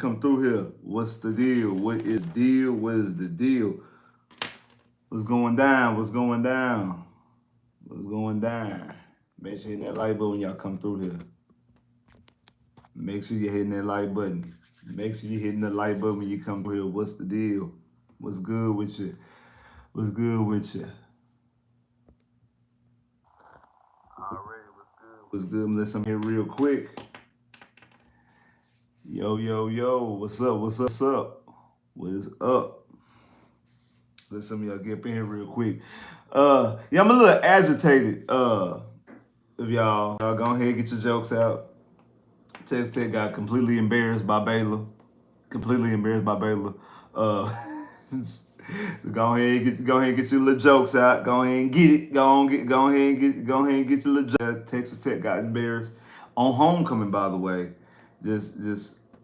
Come through here. What's the deal? What is the deal? What is the deal? What's going down? What's going down? What's going down? Make sure you hit that like button when y'all come through here. Make sure you're hitting that like button. Make sure you're hitting the like button when you come through here. What's the deal? What's good with you? What's good with you? Already, what's good? What's good? Let's come here real quick. Yo. What's up? What's up? What is up? Let some of y'all get up in here real quick. Yeah, I'm a little agitated. If y'all go ahead and get your jokes out. Texas Tech got completely embarrassed by Baylor. Completely embarrassed by Baylor. Uh, go ahead and get your little jokes out. Go ahead and get it. Go ahead and get your little jokes. Texas Tech got embarrassed on homecoming, by the way. Just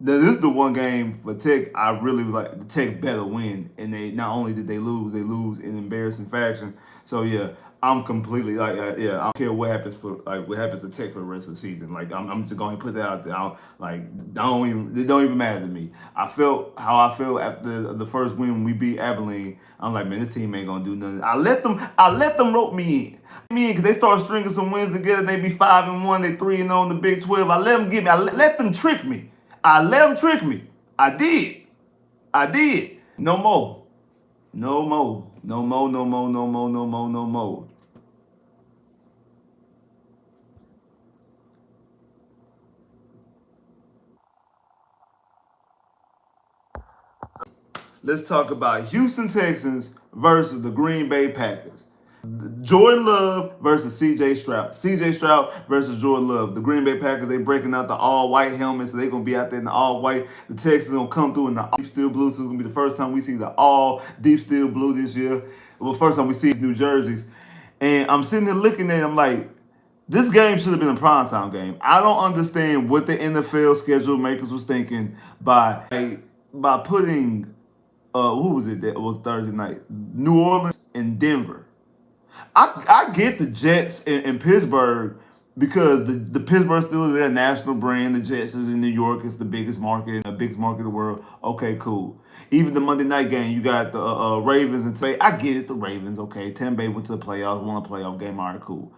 this is the one game for Tech I really was like the Tech better win, and they not only did they lose in embarrassing fashion. So yeah, I'm completely like yeah, I don't care what happens what happens to Tech for the rest of the season. Like I'm just going to put that out there. It don't even matter to me. I felt how I felt after the first win when we beat Abilene. I'm like, man, this team ain't gonna do nothing. I let them rope me in. Because they start stringing some wins together. They be 5-1, they 3-0 in the Big 12. I let them get me. I let them trick me. I let them trick me. I did. I did. No more. No more. No more. No more. No more. No more. No more. Let's talk about Houston Texans versus the Green Bay Packers. Jordan Love versus C.J. Stroud. C.J. Stroud versus Jordan Love. The Green Bay Packers, they breaking out the all-white helmets, so they're going to be out there in the all-white. The Texans going to come through in the deep steel blue. So it's going to be the first time we see the all deep steel blue this year. Well, first time we see New Jerseys. And I'm sitting there looking at it, I'm like, this game should have been a primetime game. I don't understand what the NFL schedule makers was thinking by putting who was it that was Thursday night? New Orleans and Denver. I get the Jets in Pittsburgh because the Pittsburgh Steelers are their national brand. The Jets is in New York. It's the biggest market, in the world. Okay, cool. Even the Monday night game, you got the Ravens and Tampa Bay. I get it, the Ravens. Okay, Tampa Bay went to the playoffs, won a playoff game. All right, cool.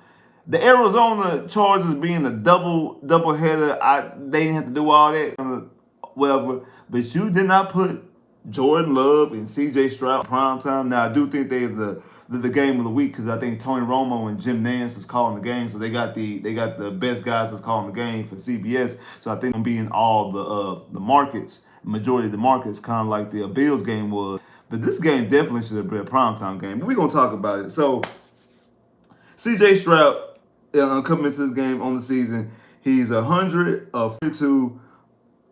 The Arizona Chargers being a double header, they didn't have to do all that, whatever. But you did not put Jordan Love and C.J. Stroud prime time. Now I do think they're the game of the week because I think Tony Romo and Jim Nance is calling the game, so they got the best guys that's calling the game for CBS. So I think I'm being all the markets, majority of the markets, kind of like the Bills game was. But this game definitely should have been a primetime game. But we're gonna talk about it. So C.J. Stroud coming into this game on the season, he's 142.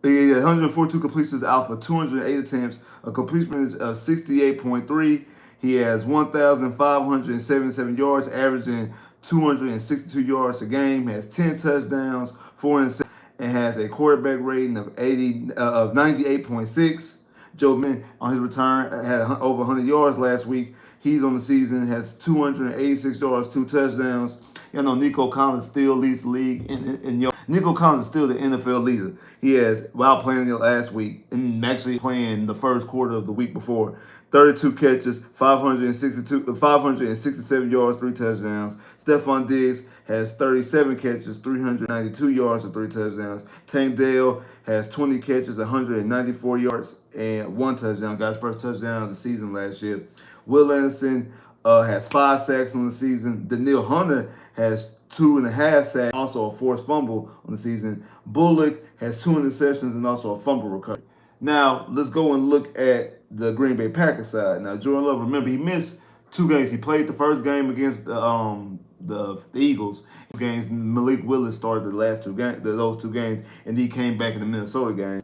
He had 142 completions out for 208 attempts, a completion percentage of 68.3. He has 1,577 yards, averaging 262 yards a game. He has 10 touchdowns, 4 interceptions, and has a quarterback rating of 98.6. Joe Mixon on his return had over 100 yards last week. He's on the season, has 286 yards, 2 touchdowns. You know, Nico Collins still leads the league in yards. Nico Collins is still the NFL leader. He has, while playing it last week, and actually playing the first quarter of the week before, 32 catches, 567 yards, 3 touchdowns. Stephon Diggs has 37 catches, 392 yards, and 3 touchdowns. Tank Dell has 20 catches, 194 yards, and 1 touchdown. Got his first touchdown of the season last year. Will Anderson has 5 sacks on the season. Daniil Hunter has 2.5 sacks, also a forced fumble on the season. Bullock has 2 interceptions and also a fumble recovery. Now, let's go and look at the Green Bay Packers side. Now, Jordan Love, remember, he missed 2 games. He played the first game against the Eagles. Games Malik Willis started the last 2 games, those 2 games, and he came back in the Minnesota game.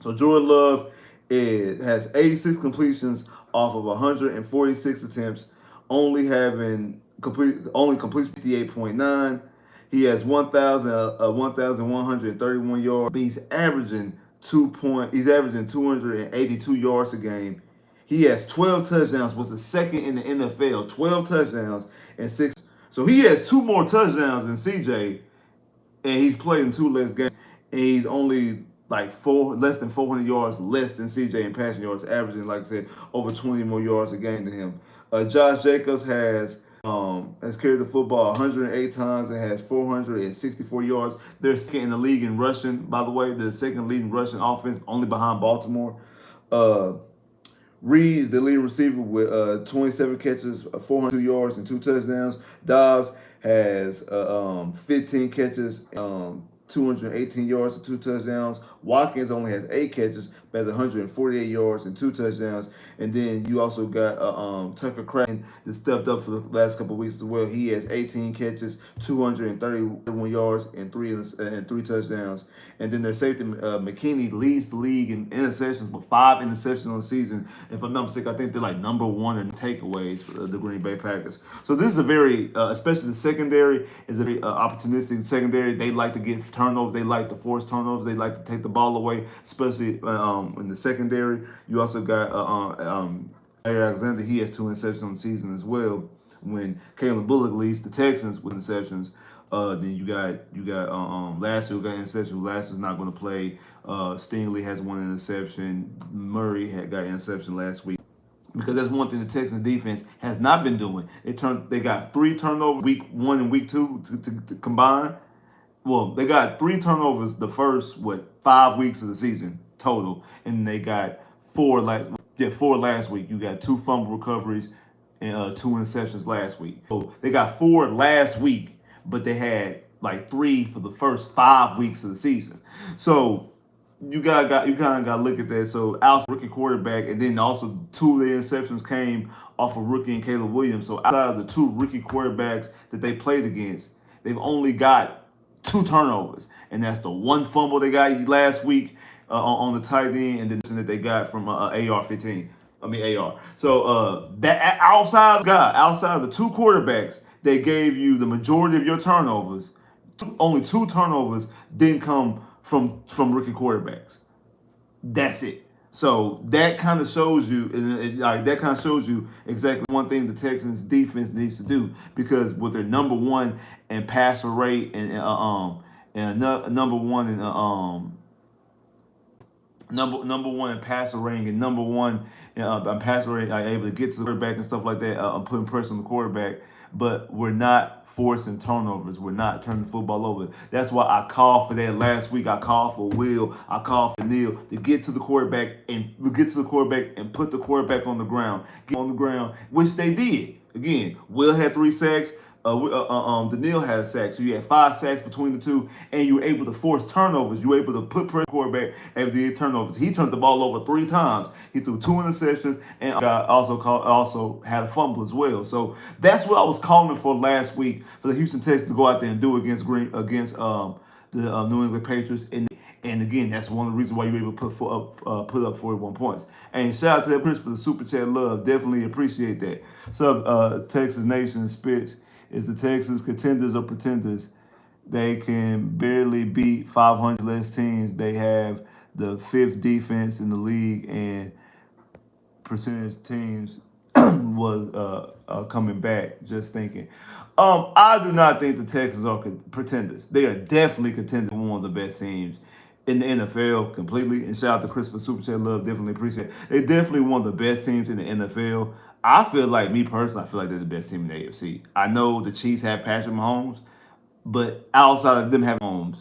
So Jordan Love has 86 completions off of 146 attempts, only completes 58.9. He has 1,131 yards. He's averaging 282 yards a game. He has 12 touchdowns, was the second in the NFL. 12 touchdowns and 6. So he has 2 more touchdowns than CJ, and he's played in 2 less games. And he's only like less than 400 yards less than CJ in passing yards, averaging, like I said, over 20 more yards a game than him. Josh Jacobs has carried the football 108 times and has 464 yards. They're second in the league in rushing, by the way. They're the second leading rushing offense, only behind Baltimore. Uh, Reed's the leading receiver with 27 catches, 402 yards, and 2 touchdowns. Dobbs has 15 catches, 218 yards, and 2 touchdowns. Watkins only has 8 catches, but has 148 yards and 2 touchdowns. And then you also got Tucker Kraken that stepped up for the last couple of weeks as well. He has 18 catches, 231 yards, and three touchdowns. And then their safety McKinney leads the league in interceptions with 5 interceptions on the season. If I'm not mistaken, I think they're like number one in takeaways for the Green Bay Packers. So this is a very, especially the secondary, is a very opportunistic secondary. They like to get turnovers. They like to force turnovers. They like to take the ball away, especially in the secondary. You also got Alexander. He has 2 interceptions on the season as well. When Caleb Bullock leads the Texans with interceptions. Then you got Lasser who got interception. Lasser's not going to play. Stingley has 1 interception. Murray got interception last week. Because that's one thing the Texans defense has not been doing. They got 3 turnovers week 1 and week 2 to combine. Well, they got 3 turnovers the first 5 weeks of the season total, and they got 4 last week. You got 2 fumble recoveries and 2 interceptions last week. So they got 4 last week, but they had like 3 for the first 5 weeks of the season. So you kind of got to look at that. So outside rookie quarterback, and then also 2 of the interceptions came off of rookie and Caleb Williams. So outside of the 2 rookie quarterbacks that they played against, they've only got 2 turnovers, and that's the 1 fumble they got last week on the tight end, and then that they got from AR-15. AR. So that outside of the 2 quarterbacks, they gave you the majority of your turnovers. Only 2 turnovers didn't come from rookie quarterbacks. That's it. So that kind of shows you, exactly one thing the Texans defense needs to do, because with their number 1 in passer rate and number 1 in number 1 in passer rating and number 1 in passer rate, able to get to the quarterback and stuff like that, putting pressure on the quarterback, but we're not forcing turnovers. We're not turning the football over. That's why I called for that last week. I called for Will. I called for Neil to get to the quarterback and put the quarterback on the ground. Get on the ground, which they did. Again, Will had 3 sacks. Daniil had a sack, so you had 5 sacks between the 2, and you were able to force turnovers. You were able to put pressure on the quarterback after the turnovers. He turned the ball over 3 times. He threw 2 interceptions and also had a fumble as well. So that's what I was calling for last week for the Houston Texans to go out there and do against the New England Patriots. And again, that's one of the reasons why you were able to put up 41 points. And shout out to Chris for the super chat love. Definitely appreciate that. So Texas Nation Spitz. Is the Texans contenders or pretenders? They can barely beat 500 less teams. They have the 5th defense in the league, and percentage teams was coming back. Just thinking. I do not think the Texans are pretenders. They are definitely contenders. One of the best teams in the NFL completely. And shout out to Chris for Super Chat Love. Definitely appreciate it. They're definitely one of the best teams in the NFL. I feel like, me personally, I feel like they're the best team in the AFC. I know the Chiefs have Patrick Mahomes, but outside of them having Mahomes,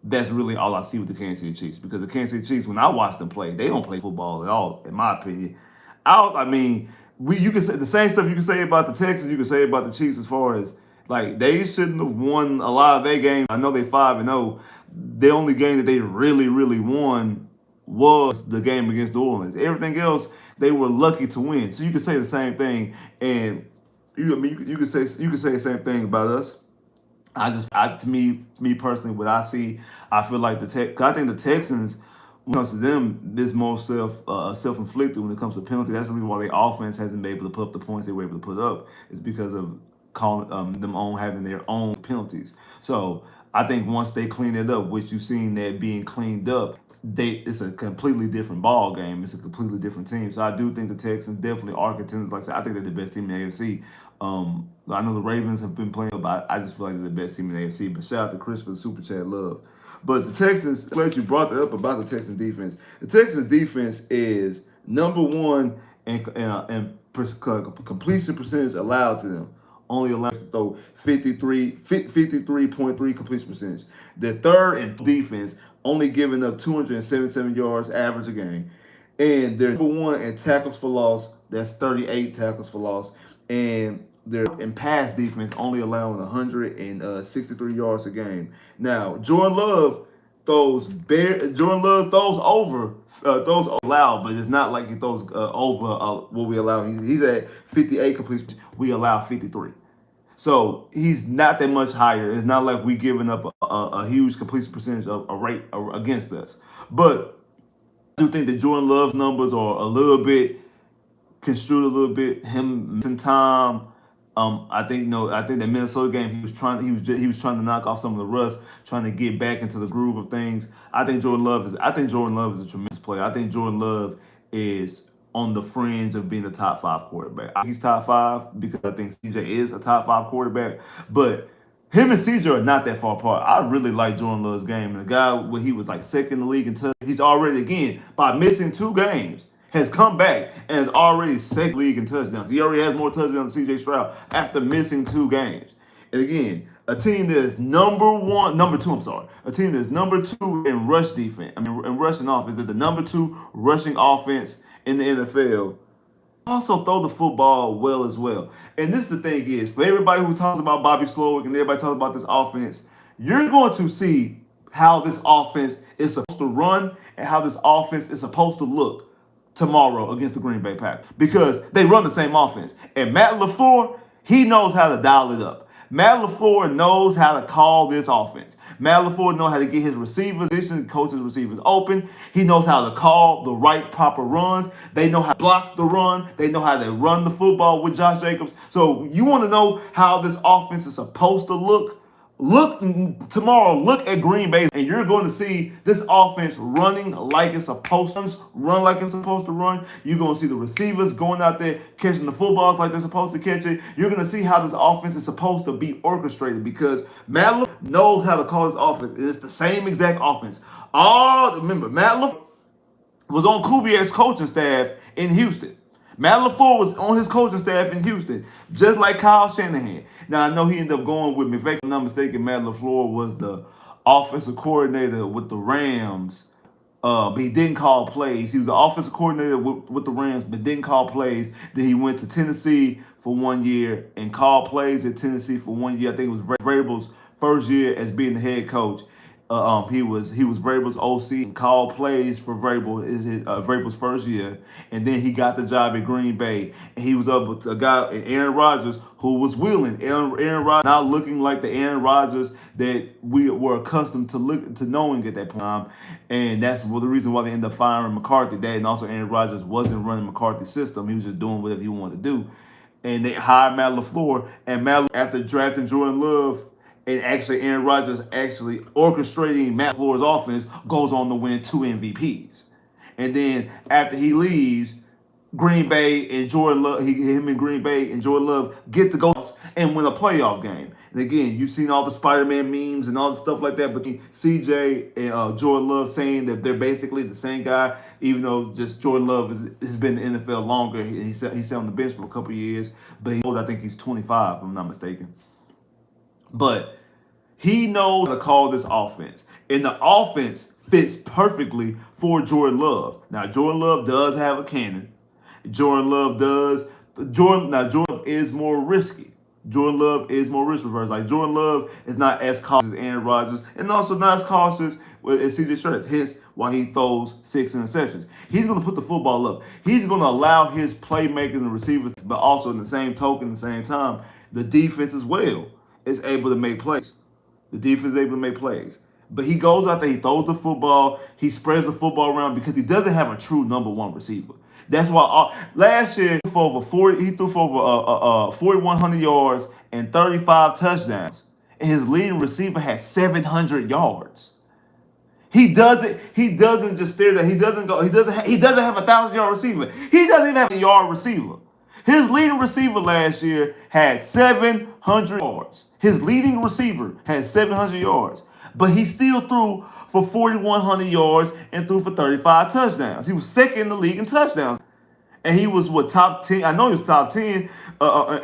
that's really all I see with the Kansas City Chiefs. Because the Kansas City Chiefs, when I watch them play, they don't play football at all, in my opinion. You can say the same stuff you can say about the Texans, you can say about the Chiefs as far as, like, they shouldn't have won a lot of their games. I know they 5-0. The only game that they really, really won was the game against New Orleans. Everything else, they were lucky to win. So you can say the same thing, and you can say the same thing about us. To me personally, what I see, I feel like I think the Texans, when it comes to them, this more self-inflicted when it comes to penalty. That's the reason why their offense hasn't been able to put up the points they were able to put up, is because of them having their own penalties. So I think once they clean it up, which you've seen that being cleaned up, it's a completely different ball game. It's a completely different team. So I do think the Texans definitely are contenders. Like I said, I think they're the best team in the AFC. I know the Ravens have been playing, but I just feel like they're the best team in the AFC. But shout out to Chris for the super chat love. But the Texans, glad you brought that up about the Texans defense. The Texans defense is number one in completion percentage allowed to them. Only allows to throw 53.3 completion percentage. They're third in defense, only giving up 277 yards average a game. And they're number one in tackles for loss. That's 38 tackles for loss. And they're in pass defense, only allowing 163 yards a game. Now, Jordan Love throws allowed, but it's not like he throws over what we allow. He's at 58 completions. We allow 53. So he's not that much higher. It's not like we giving up a huge completion percentage of a rate against us. But I do think that Jordan Love's numbers are a little bit construed a little bit. Him missing time. I think that Minnesota game he was trying to knock off some of the rust, trying to get back into the groove of things. I think Jordan Love is a tremendous player. I think Jordan Love is on the fringe of being a top 5 quarterback. He's top 5 because I think CJ is a top 5 quarterback, but him and CJ are not that far apart. I really like Jordan Love's game. And the guy, when he was like second in the league in touch, he's already, again, by missing 2 games, has come back and is already second league in touchdowns. He already has more touchdowns than CJ Stroud after missing 2 games. And again, a team that is number two, a team that is number 2 in rush defense. In rushing offense. They're the number 2 rushing offense in the NFL. Also throw the football well as well. And this is the thing is, for everybody who talks about Bobby Slowick and everybody talks about this offense, you're going to see how this offense is supposed to run and how this offense is supposed to look tomorrow against the Green Bay Packers, because they run the same offense. And Matt LaFleur, he knows how to dial it up. Matt LaFleur knows how to call this offense. Matt LaFleur knows how to get his receivers, coaches receivers open. He knows how to call the right proper runs. They know how to block the run. They know how to run the football with Josh Jacobs. So you want to know how this offense is supposed to look? Look at Green Bay, and you're going to see this offense running like it's supposed to run. You're going to see the receivers going out there catching the footballs like they're supposed to catch it. You're going to see how this offense is supposed to be orchestrated, because Matt LaFleur knows how to call this offense. It's the same exact offense. Remember, Matt LaFleur was on Kubiak's coaching staff in Houston. Matt LaFleur was on his coaching staff in Houston, just like Kyle Shanahan. Now, I know he ended up going with McVay. If I'm not mistaken, Matt LaFleur was the offensive coordinator with the Rams, but he didn't call plays. He was the offensive coordinator with the Rams, but didn't call plays. Then he went to Tennessee for 1 year and called plays at Tennessee for 1 year. I think it was Vrabel's first year as being the head coach. He was Vrabel's OC and called plays for Vrabel's first year, and then he got the job at Green Bay, and he was up with a guy, Aaron Rodgers, who was wheeling. Aaron Rodgers not looking like the Aaron Rodgers that we were accustomed to knowing at that point in time, and that's the reason why they ended up firing McCarthy. That, and also Aaron Rodgers wasn't running McCarthy's system; he was just doing whatever he wanted to do, and they hired Matt LaFleur, and after drafting Jordan Love. And actually, Aaron Rodgers actually orchestrating Matt LaFleur's offense, goes on to win 2 MVPs. And then after he leaves, Green Bay and Jordan Love, him and Green Bay and Jordan Love get to go and win a playoff game. And again, you've seen all the Spider-Man memes and all the stuff like that, but CJ and Jordan Love saying that they're basically the same guy, even though just Jordan Love has been in the NFL longer. He's sat on the bench for a couple of years, but I think he's 25, if I'm not mistaken. But he knows how to call this offense. And the offense fits perfectly for Jordan Love. Now, Jordan Love does have a cannon. Jordan Love is more risky. Jordan Love is more risk averse. Like, Jordan Love is not as cautious as Aaron Rodgers, and also not as cautious as CJ Stroud. Hence why he throws 6 interceptions. He's going to put the football up. He's going to allow his playmakers and receivers, but also in the same token, at the same time, the defense as well is able to make plays. The defense is able to make plays. But he goes out there, he throws the football, he spreads the football around because he doesn't have a true number 1 receiver. That's why last year he threw for over 4,100 yards and 35 touchdowns, and his leading receiver had 700 yards. He doesn't just stare there. He doesn't have a 1,000-yard receiver. He doesn't even have a yard receiver. His leading receiver last year had 700 yards. His leading receiver had 700 yards. But he still threw for 4,100 yards and threw for 35 touchdowns. He was second in the league in touchdowns. And he was what, top 10? I know he was top 10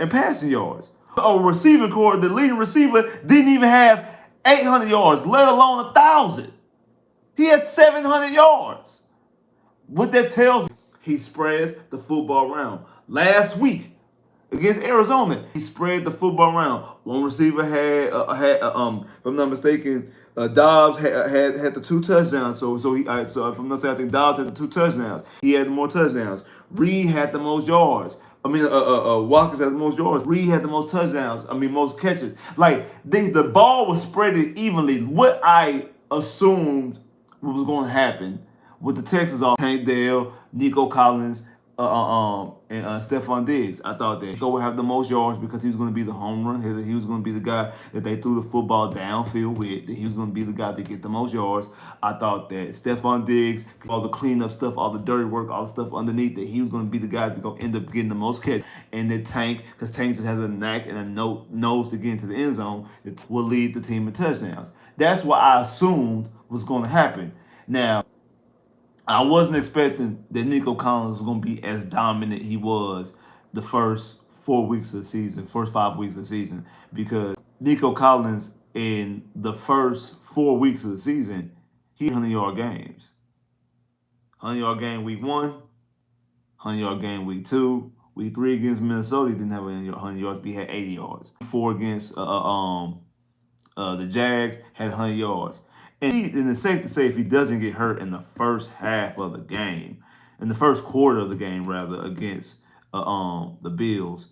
in passing yards. A receiving core, the leading receiver, didn't even have 800 yards, let alone 1,000. He had 700 yards. What that tells me, he spreads the football around. Last week against Arizona, he spread the football around. One receiver had if I'm not mistaken, Dobbs had the 2 touchdowns. So if I'm not mistaken, I think Dobbs had the 2 touchdowns. He had more touchdowns. Reed had the most yards. Watkins had the most yards. Reed had the most touchdowns. Most catches. Like the ball was spread evenly. What I assumed was going to happen with the Texans off Tank Dell, Nico Collins, and Stephon Diggs. I thought that Nico would have the most yards because he was going to be the home run hitter. He was going to be the guy that they threw the football downfield with. That he was going to be the guy to get the most yards. I thought that Stephon Diggs, all the cleanup stuff, all the dirty work, all the stuff underneath, that he was going to be the guy to go end up getting the most catch. And that Tank, because Tank just has a knack and a nose to get into the end zone, that will lead the team in touchdowns. That's what I assumed was going to happen. Now, I wasn't expecting that Nico Collins was going to be as dominant he was the first 4 weeks of the season, first 5 weeks of the season, because Nico Collins in the first 4 weeks of the season, he had 100-yard games. 100-yard game week 1, 100-yard game week 2, week 3 against Minnesota, he didn't have 100 yards, but he had 80 yards. 4 against the Jags, had 100 yards. And it's safe to say if he doesn't get hurt in the first half of the game, in the first quarter of the game rather, against the Bills,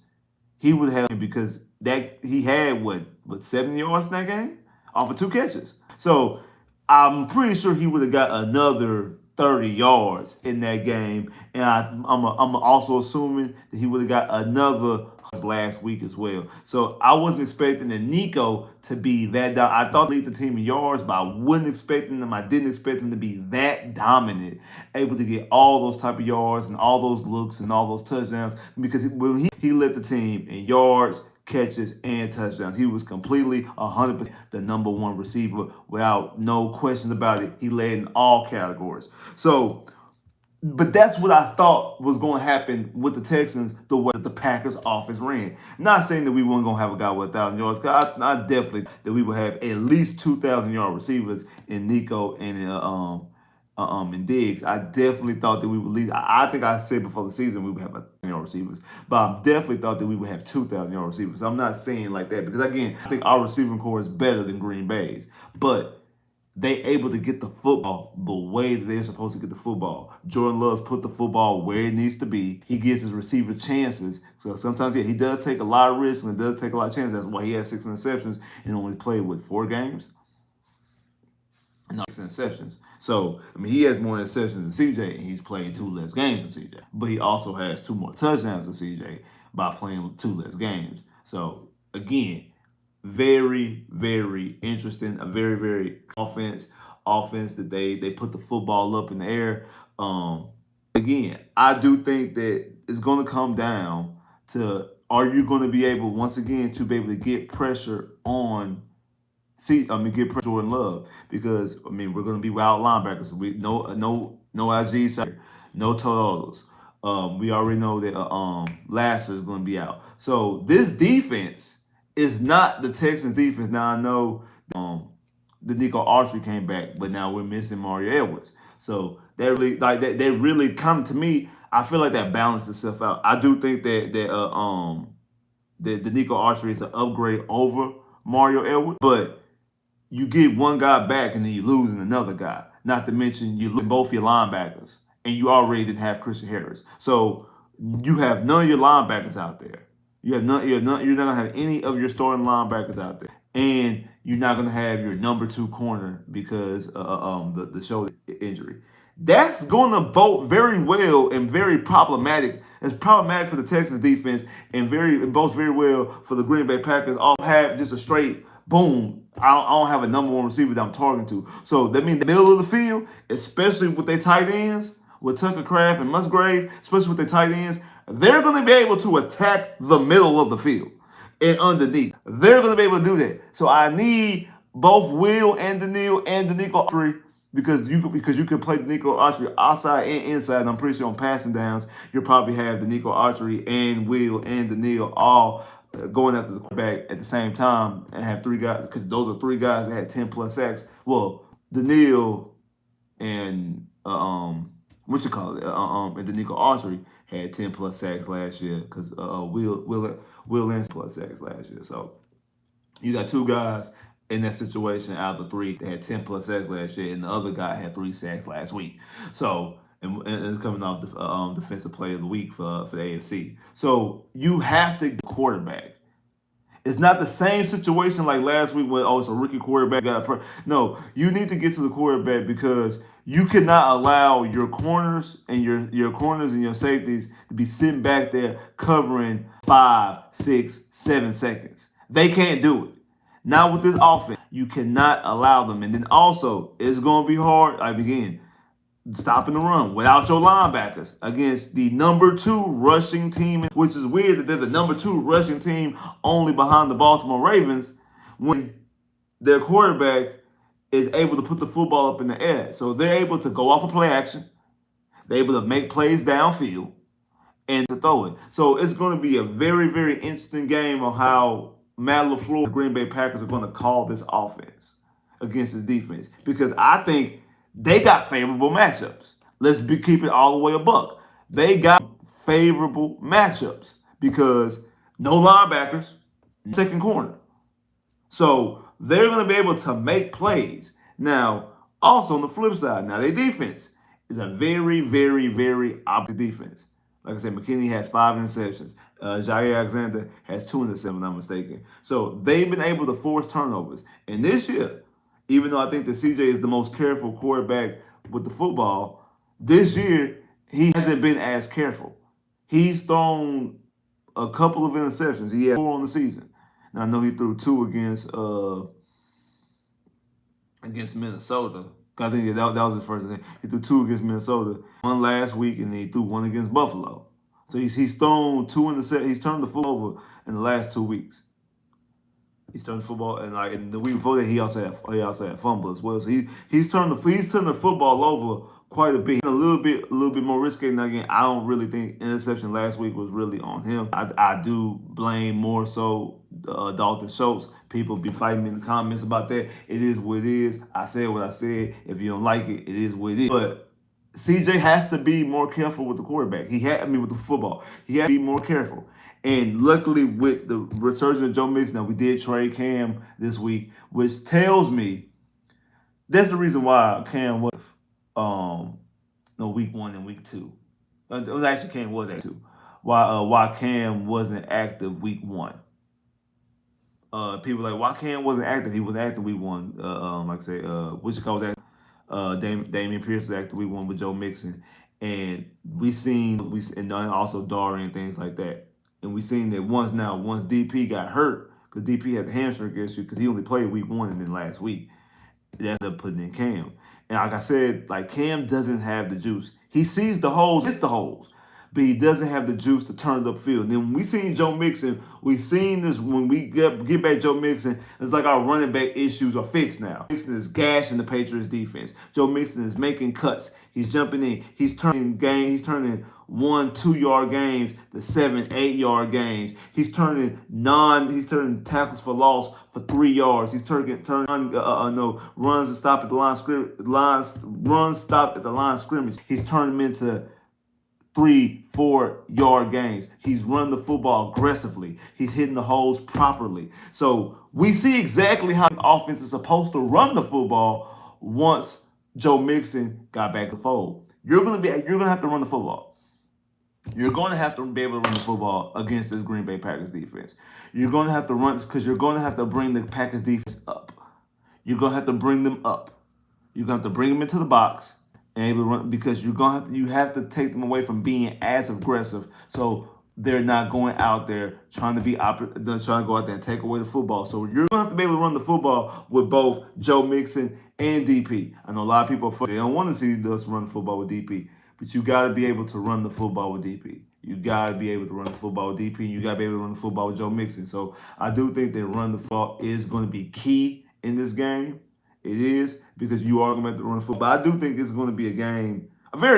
he would have, because that he had what 70 yards in that game off of 2 catches. So I'm pretty sure he would have got another 30 yards in that game, and I'm also assuming that he would have got another last week as well. So I wasn't expecting that Nico to be that down. I thought he'd lead the team in yards, but I didn't expect him to be that dominant, able to get all those type of yards and all those looks and all those touchdowns, because when he led the team in yards, catches, and touchdowns. He was completely 100% the number 1 receiver without no questions about it. He led in all categories. So, but that's what I thought was going to happen with the Texans, the way that the Packers offense ran. Not saying that we weren't going to have a guy with 1,000 yards. I definitely that we would have at least 2,000-yard receivers in Nico and Diggs. I definitely thought that we would lead. I think I said before the season we would have 1,000-yard receivers, but I definitely thought that we would have 2,000-yard receivers. I'm not saying like that because, again, I think our receiving core is better than Green Bay's, but they able to get the football the way that they're supposed to get the football. Jordan Love's put the football where it needs to be. He gives his receiver chances. So sometimes, he does take a lot of risks and does take a lot of chances. That's why he has 6 interceptions and only played with 4 games. No, 6 interceptions. So, he has more interceptions than CJ, and he's played 2 less games than CJ. But he also has 2 more touchdowns than CJ by playing 2 less games. So, again, very, very interesting. A very, very offense that they put the football up in the air. Again, I do think that it's going to come down to, are you going to be able, once again, to be able to get pressure on get pressure Jordan Love, because we're going to be wild linebackers. We no Aziz, no Todos. We already know that Lasser is going to be out. So this defense is not the Texans defense. Now I know the Nico Autry came back, but now we're missing Mario Edwards. So that really they really come to me. I feel like that balances itself out. I do think that the Nico Autry is an upgrade over Mario Edwards, but you get one guy back and then you losing another guy. Not to mention you lose both your linebackers, and you already didn't have Christian Harris. So you have none of your linebackers out there. You're not gonna have any of your starting linebackers out there, and you're not gonna have your number 2 corner because the shoulder injury. That's gonna vote very well and very problematic. It's problematic for the Texans defense and bodes very well for the Green Bay Packers. All have just a straight boom. I don't have a number 1 receiver that I'm targeting to. So that means the middle of the field, especially with their tight ends, with Tucker Kraft and Musgrave, especially with their tight ends, they're going to be able to attack the middle of the field and underneath. They're going to be able to do that. So I need both Will and Daniil and Danico Archery because you can play Danico Archery outside and inside. And I'm pretty sure on passing downs you'll probably have Danico Archery and Will and Daniil all going after the quarterback at the same time and have three guys because those are three guys that had 10 plus sacks. Well, Daniil and what you call it and Danico Archery had 10 plus sacks last year because Will and plus sacks last year. So you got two guys in that situation out of the three that had 10 plus sacks last year, and the other guy had 3 sacks last week. So, and it's coming off the defensive player of the week for the AFC. So you have to get a quarterback. It's not the same situation like last week when it's a rookie quarterback no, you need to get to the quarterback because you cannot allow your corners and your safeties to be sitting back there covering 5, 6, 7 seconds. They can't do it. Not with this offense. You cannot allow them. And then also, it's going to be hard. Again, stopping the run without your linebackers against the number 2 rushing team, which is weird that they're the number 2 rushing team only behind the Baltimore Ravens when their quarterback is able to put the football up in the air. So they're able to go off of play action. They're able to make plays downfield and to throw it. So it's going to be a very, very interesting game on how Matt LaFleur and the Green Bay Packers are going to call this offense against this defense because I think they got favorable matchups. Keep it all the way a buck. They got favorable matchups because no linebackers, second corner. So they're going to be able to make plays. Now, also on the flip side, now their defense is a very, very, very opposite defense. Like I said, McKinney has 5 interceptions. Jair Alexander has 2 interceptions, if I'm not mistaken. So they've been able to force turnovers. And this year, even though I think that CJ is the most careful quarterback with the football, this year he hasn't been as careful. He's thrown a couple of interceptions. He had 4 on the season. Now I know he threw 2 against Minnesota. I think that was his first. He threw 2 against Minnesota, 1 last week, and then he threw 1 against Buffalo. So he's thrown 2 in the set. He's turned the football over in the last 2 weeks. He's turned the football, and the week before that he also had fumble as well. So he's turned the football over quite a bit. A little bit more risky. And again, I don't really think interception last week was really on him. I do blame more so Dalton Schultz. People be fighting me in the comments about that. It is what it is. I said what I said. If you don't like it, it is what it is. But CJ has to be more careful with the quarterback. With the football. He has to be more careful. And luckily, with the resurgence of Joe Mixon, now we did trade Cam this week, which tells me that's the reason why Cam was week 1 and week 2. It was actually Cam was active 2. Why Cam wasn't active week 1. People were like, why Cam wasn't active? He was active week 1. Like I say, was active. Damian Pierce was active week 1 with Joe Mixon, and and also Dari and things like that. And we seen that once DP got hurt, because DP had the hamstring issue, because he only played week 1 and then last week, they ended up putting in Cam. And like I said, Cam doesn't have the juice. He sees the holes, hits the holes, but he doesn't have the juice to turn it upfield. And then when we seen Joe Mixon, we seen this when we get back Joe Mixon, it's like our running back issues are fixed now. Mixon is gashing the Patriots defense. Joe Mixon is making cuts. He's jumping in. He's turning 1-2 yard games to 7-8 yard games. He's turning tackles for loss for 3 yards. He's turning runs to stop at the runs stopped at the line of scrimmage. He's turning them into 3-4 yard gains. He's running the football aggressively. He's hitting the holes properly. So we see exactly how the offense is supposed to run the football once Joe Mixon got back to the fold. You're gonna have to run the football. You're going to have to be able to run the football against this Green Bay Packers defense. You're going to have to run because you're going to have to bring the Packers defense up. You're going to have to bring them up. You're going to have to bring them into the box and able to run because you have to take them away from being as aggressive. So they're not going out there trying to go out there and take away the football. So you're going to have to be able to run the football with both Joe Mixon and DP. I know a lot of people they don't want to see us run the football with DP, but you got to be able to run the football with DP. You got to be able to run the football with DP. You got to be able to run the football with Joe Mixon. So I do think that run the football is going to be key in this game. It is because you are going to have to run football. But I do think it's going to be a very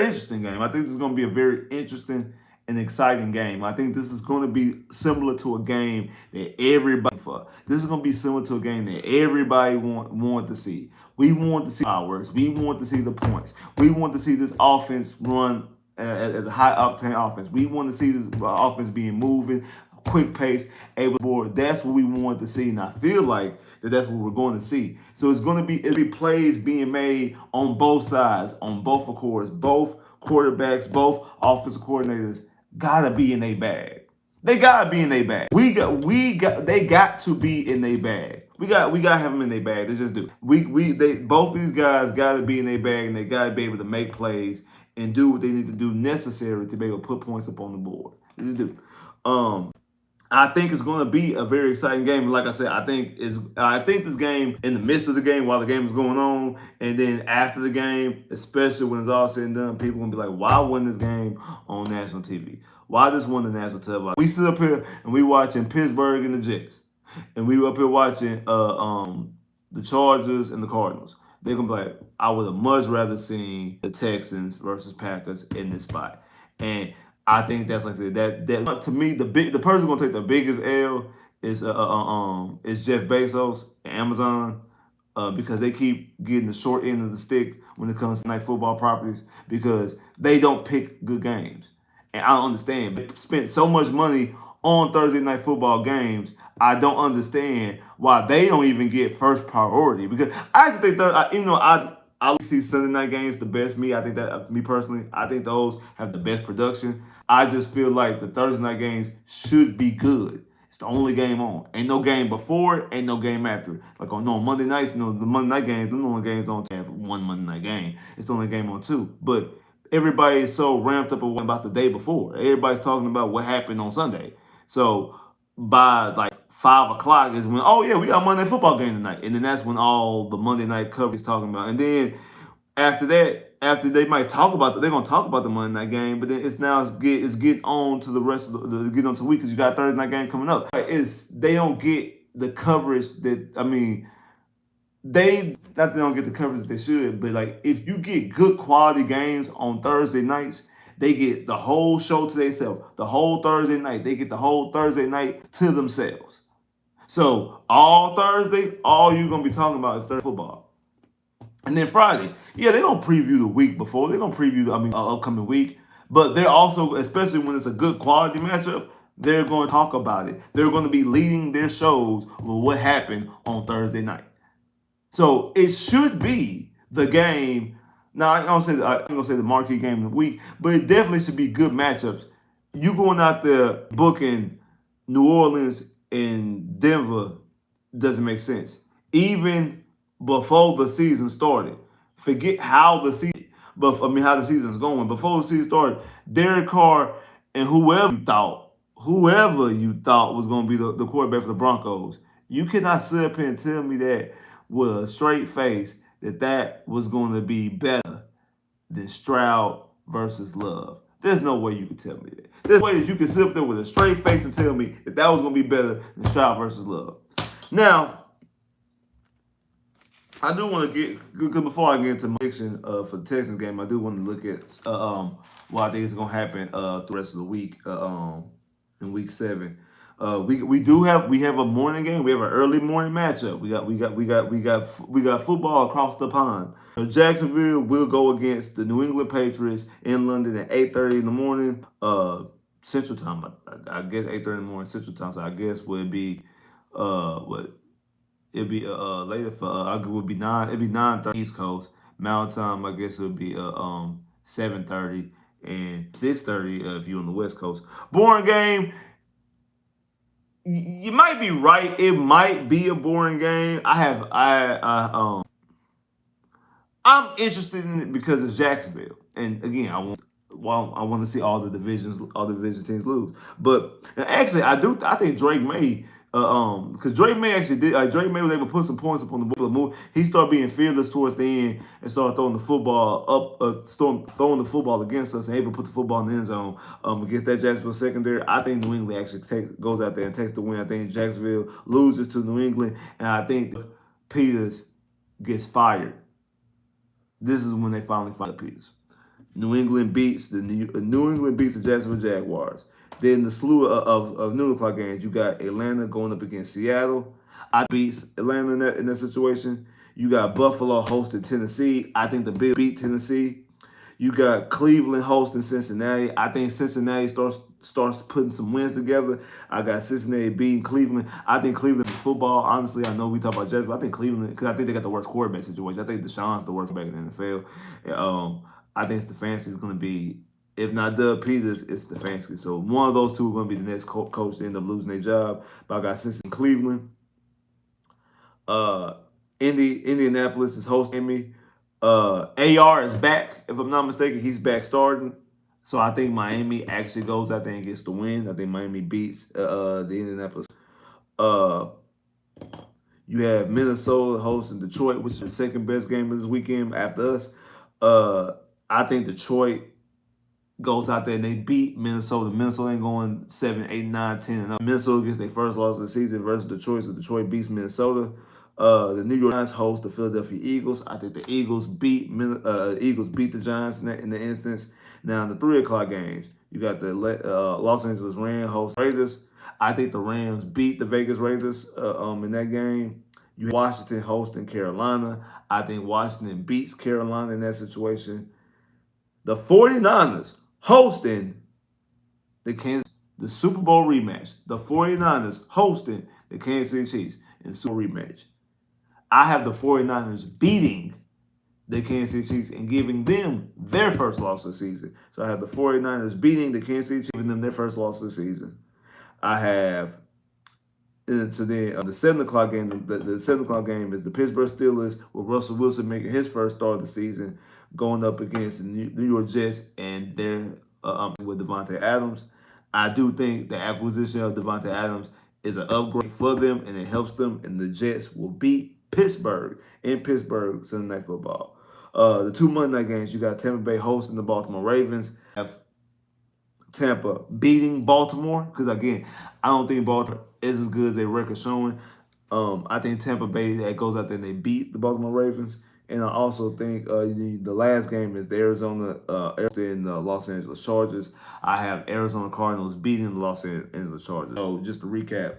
interesting game. I think this is going to be a very interesting and exciting game. I think this is going to be similar to a game that everybody for. This is going to be similar to a game that everybody want to see. We want to see fireworks. We want to see the points. We want to see this offense run as a high octane offense. We want to see this offense being moving, quick pace, able to board. That's what we want to see, and I feel like that's what we're going to see. So it's going to be plays being made on both sides, on both accords, both quarterbacks, both offensive coordinators gotta be in a bag. They gotta be in a bag. They got to be in a bag. We got to have them in a bag. They just do. Both of these guys gotta be in a bag, and they gotta be able to make plays and do what they need to do necessary to be able to put points up on the board. They just do. I think it's going to be a very exciting game. Like I said, I think this game, in the midst of the game, while the game is going on, and then after the game, especially when it's all said and done, people are going to be like, why wasn't this game on national TV? Why this one the national television? We sit up here and we watching Pittsburgh and the Jets, and we up here watching the Chargers and the Cardinals. They're going to be like, I would have much rather seen the Texans versus Packers in this spot. And I think that's, like I said, that to me, the person gonna take the biggest L is Jeff Bezos and Amazon, because they keep getting the short end of the stick when it comes to night football properties, because they don't pick good games. And I don't understand. They spent so much money on Thursday night football games. I don't understand why they don't even get first priority, because I actually think even though I see Sunday night games the best. I think that, me personally, I think those have the best production. I just feel like the Thursday night games should be good. It's the only game on. Ain't no game before it, ain't no game after it. Like on Monday nights, the Monday night games, the only games on have one Monday night game. It's the only game on two. But everybody is so ramped up about the day before. Everybody's talking about what happened on Sunday. So by like 5 o'clock is when, oh yeah, we got Monday football game tonight. And then that's when all the Monday night coverage is talking about. And then after that, after they might talk about they're gonna talk about the Monday night game, but then it's getting on to the rest of the get on to the week, because you got Thursday night game coming up. They don't get the coverage that, I mean, they don't get the coverage that they should, but like if you get good quality games on Thursday nights, they get the whole show to themselves. The whole Thursday night, they get the whole Thursday night to themselves. So all Thursday, all you're gonna be talking about is Thursday football. And then Friday, yeah, they're going to preview the week before. They're going to preview the upcoming week. But they're also, especially when it's a good quality matchup, they're going to talk about it. They're going to be leading their shows with what happened on Thursday night. So it should be the game. Now, I ain't going to say the marquee game of the week, but it definitely should be good matchups. You going out there booking New Orleans and Denver doesn't make sense. Even before the season started. Forget how the season, how the season's going. Before the season started, Derek Carr and whoever you thought was going to be the quarterback for the Broncos, you cannot sit up here and tell me that with a straight face that was going to be better than Stroud versus Love. There's no way you can tell me that. There's no way that you can sit up there with a straight face and tell me that was going to be better than Stroud versus Love. Now, I do want to because before I get into my prediction for the Texans game, I do want to look at what I think is going to happen the rest of the week in week 7. We have a morning game. We have an early morning matchup. We got football across the pond. So Jacksonville will go against the New England Patriots in London at 8:30 in the morning Central Time. I guess 8:30 in the morning Central Time. So I guess would be what. It'd be later for it would be 9:30 East Coast Mountain Time. I guess it would be 7:30 and 6:30 if you're on the West Coast. Boring game. You might be right. It might be a boring game. I'm interested in it because it's Jacksonville, and again, I want to see all the division teams lose. But actually, I think Drake May, because Drake May actually did. Drake May was able to put some points up on the board. He started being fearless towards the end and started throwing the football throwing the football against us, and able to put the football in the end zone against that Jacksonville secondary. I think New England actually goes out there and takes the win. I think Jacksonville loses to New England, and I think Peters gets fired. This is when they finally fire Peters. New England beats the Jacksonville Jaguars. Then the slew of noon o'clock games. You got Atlanta going up against Seattle. I beats Atlanta in that situation. You got Buffalo hosting Tennessee. I think the Bills beat Tennessee. You got Cleveland hosting Cincinnati. I think Cincinnati starts putting some wins together. I got Cincinnati beating Cleveland. I think Cleveland football. Honestly, I know we talk about Jets, but I think Cleveland, because I think they got the worst quarterback situation. I think Deshaun's the worst quarterback in the NFL. I think Stefanski is going to be, if not Doug Peters, it's Stefanski. So one of those two are going to be the next coach to end up losing their job. But I got Cincinnati, Cleveland. Uh, Indianapolis is hosting me. AR is back. If I'm not mistaken, he's back starting. So I think Miami actually goes out there and gets the win. I think Miami beats the Indianapolis. Uh, you have Minnesota hosting Detroit, which is the second best game of this weekend after us. Uh, I think Detroit goes out there and they beat Minnesota. Minnesota ain't going 7, 8, 9, 10. And Minnesota gets their first loss of the season versus Detroit. So Detroit beats Minnesota. The New York Giants host the Philadelphia Eagles. I think the Eagles beat the Giants in the instance. Now in the 3 o'clock games, you got the Los Angeles Rams host Raiders. I think the Rams beat the Vegas Raiders in that game. You have Washington hosting Carolina. I think Washington beats Carolina in that situation. The 49ers hosting the Super Bowl rematch. The 49ers hosting the Kansas City Chiefs in Super Bowl rematch. I have the 49ers beating the Kansas City Chiefs and giving them their first loss of the season. So I have the 49ers beating the Kansas City Chiefs, giving them their first loss of the season. I have so then the 7 o'clock game. The 7 o'clock game is the Pittsburgh Steelers with Russell Wilson making his first start of the season, going up against the New York Jets and their with Devontae Adams. I do think the acquisition of Devontae Adams is an upgrade for them, and it helps them. And the Jets will beat Pittsburgh in Pittsburgh Sunday Night Football. The two Monday night games, you got Tampa Bay hosting the Baltimore Ravens. Have Tampa beating Baltimore, because again, I don't think Baltimore is as good as their record showing. I think Tampa Bay that goes out there and they beat the Baltimore Ravens, and I also think the last game is the Arizona and the Los Angeles Chargers. I have Arizona Cardinals beating the Los Angeles Chargers. So just to recap,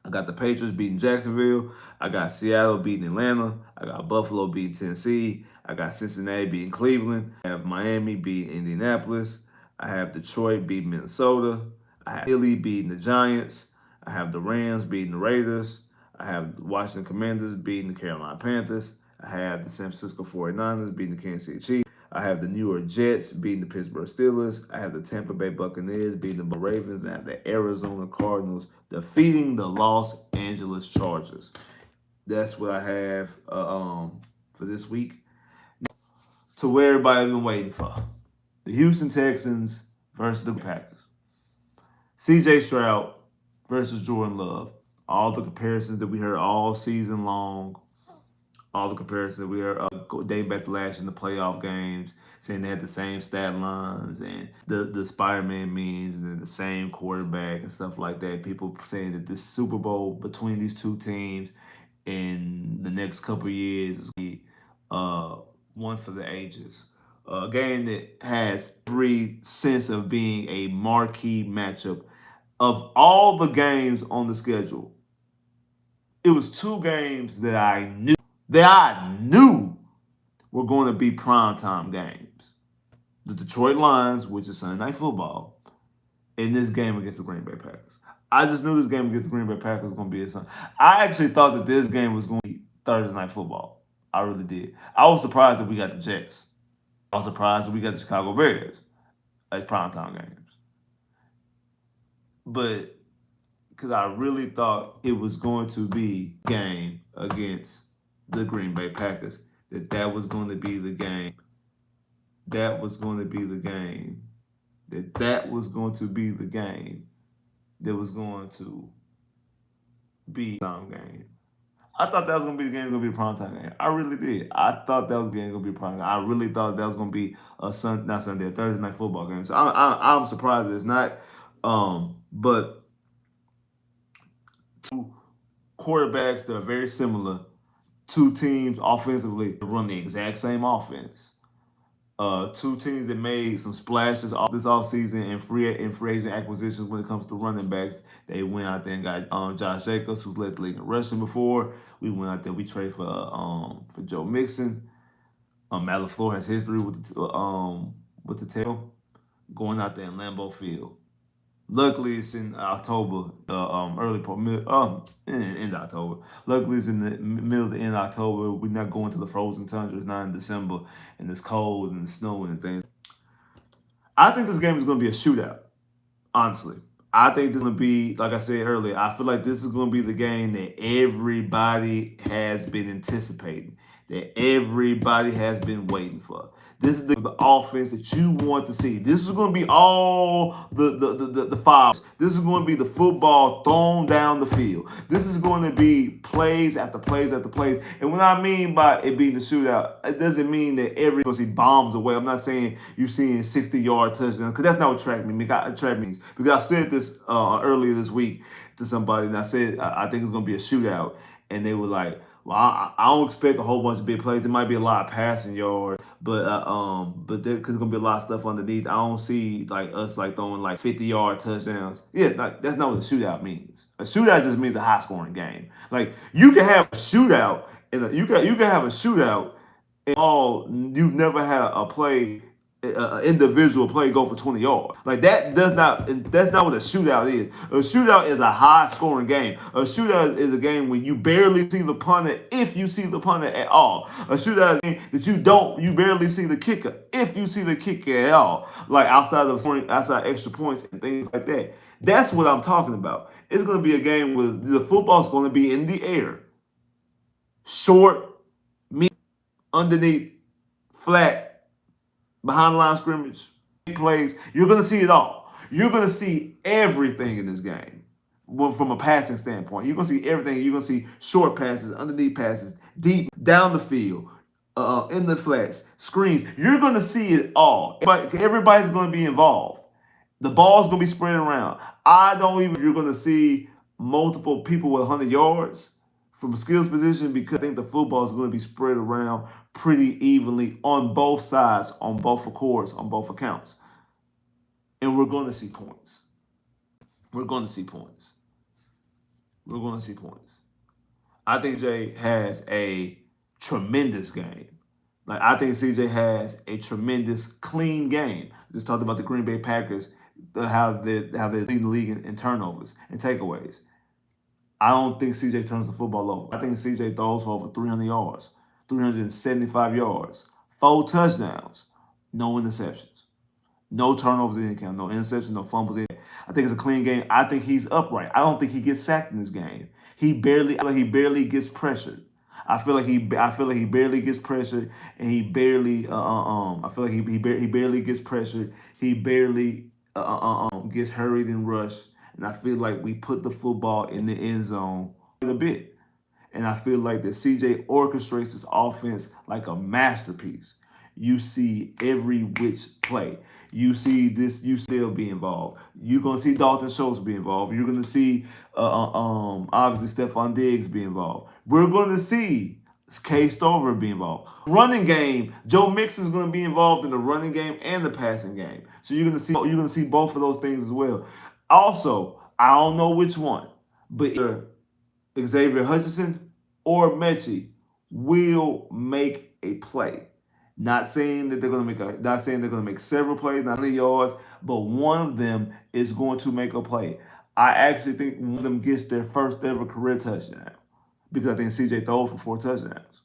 I got the Patriots beating Jacksonville. I got Seattle beating Atlanta. I got Buffalo beating Tennessee. I got Cincinnati beating Cleveland. I have Miami beating Indianapolis. I have Detroit beating Minnesota. I have Philly beating the Giants. I have the Rams beating the Raiders. I have the Washington Commanders beating the Carolina Panthers. I have the San Francisco 49ers beating the Kansas City Chiefs. I have the New York Jets beating the Pittsburgh Steelers. I have the Tampa Bay Buccaneers beating the Ravens. I have the Arizona Cardinals defeating the Los Angeles Chargers. That's what I have for this week. To where everybody's been waiting for. The Houston Texans versus the Packers. CJ Stroud versus Jordan Love. All the comparisons that we heard all season long. All the comparisons that we heard dating back to last year in the playoff games, saying they had the same stat lines and the Spider-Man memes and the same quarterback and stuff like that. People saying that this Super Bowl between these two teams in the next couple of years is going to be one for the ages. A game that has every sense of being a marquee matchup. Of all the games on the schedule, it was two games that I knew were going to be primetime games. The Detroit Lions, which is Sunday Night Football, and this game against the Green Bay Packers. I just knew this game against the Green Bay Packers was going to be a Sunday. I actually thought that this game was going to be Thursday Night Football. I really did. I was surprised that we got the Jets. I was surprised that we got the Chicago Bears as primetime games. But because I really thought it was going to be a game against the Green Bay Packers, that was going to be the game. That was going to be the game. That was going to be the game. That was going to be a time game. I thought that was gonna be the game, gonna be a primetime game. I really did. I thought that was the game gonna be a prime. I really thought that was gonna be not Sunday, a Thursday night football game. So I'm surprised it's not. But two quarterbacks that are very similar. two teams offensively run the exact same offense. Two teams that made some splashes off this offseason in free agent acquisitions when it comes to running backs. They went out there and got Josh Jacobs, who's led the league in rushing before. We went out there, we traded for Joe Mixon. Matt LaFleur has history with the tail going out there in Lambeau Field. Luckily, it's in October, early part, end of October. Luckily, it's in the middle to end of October. We're not going to the frozen tundra. It's not in December, and it's cold and it's snowing and things. I think this game is going to be a shootout. Honestly, I think this is going to be, like I said earlier, I feel like this is going to be the game that everybody has been anticipating, that everybody has been waiting for. This is the offense that you want to see. This is going to be all the fouls. This is going to be the football thrown down the field. This is going to be plays after plays after plays. And what I mean by it being the shootout, it doesn't mean that every going to see bombs away. I'm not saying you're seeing 60-yard touchdowns, because that's not what track means. Track means, because I said this earlier this week to somebody, and I said I think it's going to be a shootout, and they were like, well, I don't expect a whole bunch of big plays. It might be a lot of passing yards, but there's gonna be a lot of stuff underneath. I don't see like us like throwing like 50-yard touchdowns. Yeah, like, that's not what a shootout means. A shootout just means a high scoring game. Like, you can have a shootout and you can have a shootout and all you've never had a play, individual play go for 20 yards. Like, that's not what a shootout is. A shootout is a high scoring game. A shootout is a game when you barely see the punter, if you see the punter at all. A shootout is a game that you barely see the kicker, if you see the kicker at all. Like, outside extra points and things like that. That's what I'm talking about. It's going to be a game where the football's going to be in the air, short, medium, underneath, flat, behind the line of scrimmage, plays. You're going to see it all. You're going to see everything in this game. Well, from a passing standpoint, you're going to see everything. You're going to see short passes, underneath passes, deep, down the field, in the flats, screens. You're going to see it all. Everybody's going to be involved. The ball's going to be spread around. I don't even, you're going to see multiple people with 100 yards from a skills position, because I think the football is going to be spread around pretty evenly on both sides, on both accords, on both accounts. And we're going to see points. We're going to see points. We're going to see points. I think Jay has a tremendous game. Like, I think CJ has a tremendous clean game. Just talked about the Green Bay Packers, how they lead the league in turnovers and takeaways. I don't think CJ turns the football over. I think CJ throws for over 300 yards, 375 yards, 4 touchdowns, no interceptions. No turnovers in the count, no interceptions, no fumbles in. I think it's a clean game. I think he's upright. I don't think he gets sacked in this game. He barely gets pressured. I feel like he barely gets pressured, and he barely I feel like he barely gets pressured. He barely gets hurried and rushed, and I feel like we put the football in the end zone a bit. And I feel like that CJ orchestrates this offense like a masterpiece. You see every which play. You see this, you still be involved. You're gonna see Dalton Schultz be involved. You're gonna see obviously Stephon Diggs be involved. We're gonna see K Stover be involved. Running game, Joe Mixon is gonna be involved in the running game and the passing game. So you're gonna see both of those things as well. Also, I don't know which one, but either Xavier Hutchinson or Mechie will make a play. Not saying that not saying they're gonna make several plays, not 100 yards, but one of them is going to make a play. I actually think one of them gets their first ever career touchdown, because I think CJ throws for 4 touchdowns.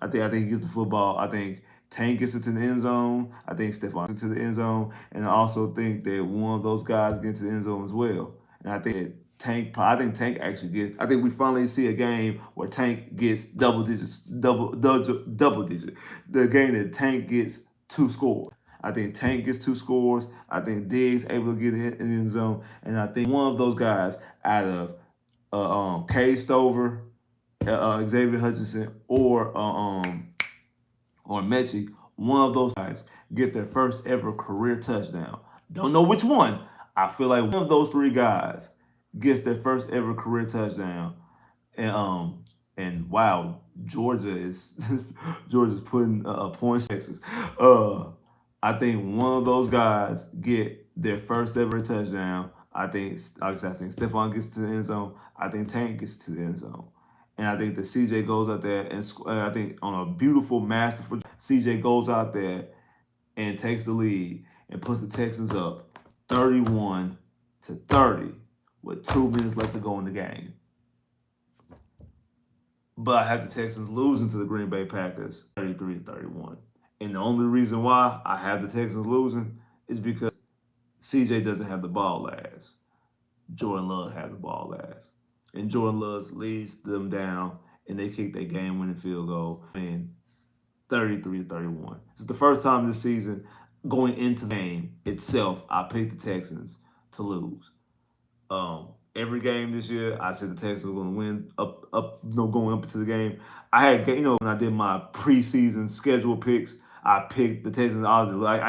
I think he gets the football. I think Tank gets into the end zone. I think Stephon gets into the end zone, and I also think that one of those guys gets into the end zone as well. And I think Tank actually gets. I think we finally see a game where Tank gets double digits, double digit. The game that Tank gets 2 scores. I think Tank gets 2 scores. I think Diggs able to get in the end zone, and I think one of those guys out of K Stover, Xavier Hutchinson, or Mechie, one of those guys get their first ever career touchdown. Don't know which one. I feel like one of those 3 guys gets their first ever career touchdown, and And wow, Georgia is Georgia's putting points in Texas. I think one of those guys get their first ever touchdown. I think Stephon gets to the end zone. I think Tank gets to the end zone. And I think that CJ goes out there and I think on a beautiful, masterful, CJ goes out there and takes the lead and puts the Texans up 31-30 with 2 minutes left to go in the game. But I have the Texans losing to the Green Bay Packers 33-31. And the only reason why I have the Texans losing is because CJ doesn't have the ball last. Jordan Love has the ball last. And Jordan Love leads them down and they kick their game winning field goal and 33-31. It's the first time this season going into the game itself, I picked the Texans to lose. Every game this year, I said the Texans were going to win. Going up into the game. I had, when I did my preseason schedule picks, I picked the Texans. I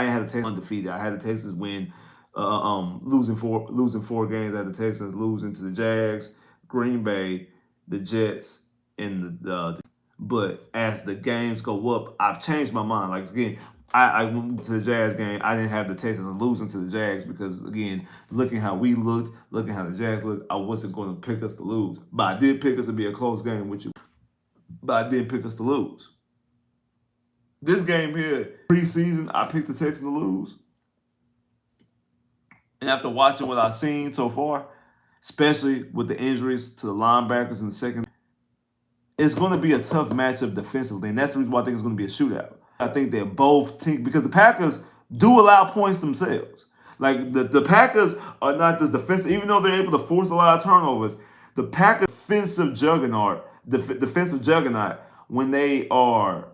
had the Texans undefeated. I had the Texans win, losing four games. I had the Texans losing to the Jags, Green Bay, the Jets, and but as the games go up, I've changed my mind. Like again, I went to the Jazz game. I didn't have the Texans losing to the Jags because again, looking how we looked, looking how the Jags looked, I wasn't going to pick us to lose. But I did pick us to be a close game with you. But I did pick us to lose. This game here, preseason, I picked the Texans to lose. And after watching what I've seen so far, especially with the injuries to the linebackers in the second, it's going to be a tough matchup defensively, and that's the reason why I think it's going to be a shootout. I think they're both teams because the Packers do allow points themselves. Like the Packers are not this defensive, even though they're able to force a lot of turnovers. The Packers defensive juggernaut, when they are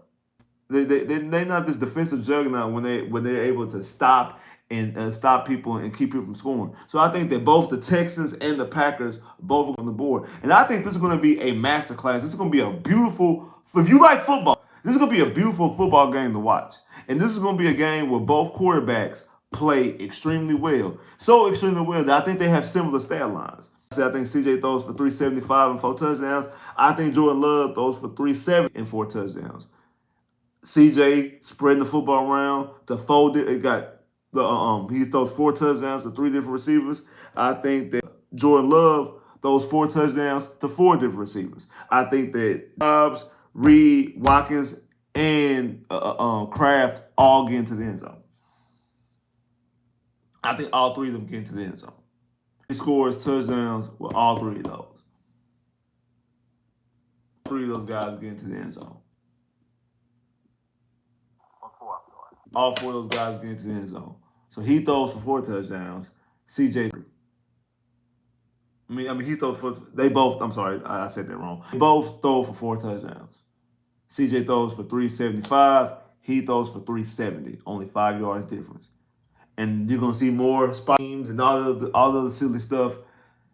they're not this defensive juggernaut when they're able to stop and stop people and keep people from scoring. So I think that both the Texans and the Packers both are on the board, and I think this is going to be a masterclass. This is going to be a beautiful. If you like football, this is going to be a beautiful football game to watch, and this is going to be a game where both quarterbacks play extremely well, so extremely well that I think they have similar stat lines. I think CJ throws for 375 and 4 touchdowns. I think Jordan Love throws for 370 and 4 touchdowns. CJ spreading the football around to fold it. It got he throws 4 touchdowns to 3 different receivers. I think that Jordan Love throws 4 touchdowns to 4 different receivers. I think that Dobbs, Reed, Watkins, and Kraft all get into the end zone. I think all 3 of them get into the end zone. He scores touchdowns with all 3 of those. 3 of those guys get into the end zone. All 4 of those guys get into the end zone. So he throws for 4 touchdowns. CJ 3. He throws for they both. I'm sorry, I said that wrong. They both throw for 4 touchdowns. CJ throws for 375. He throws for 370. Only 5 yards difference. And you're gonna see more spot teams and all the other silly stuff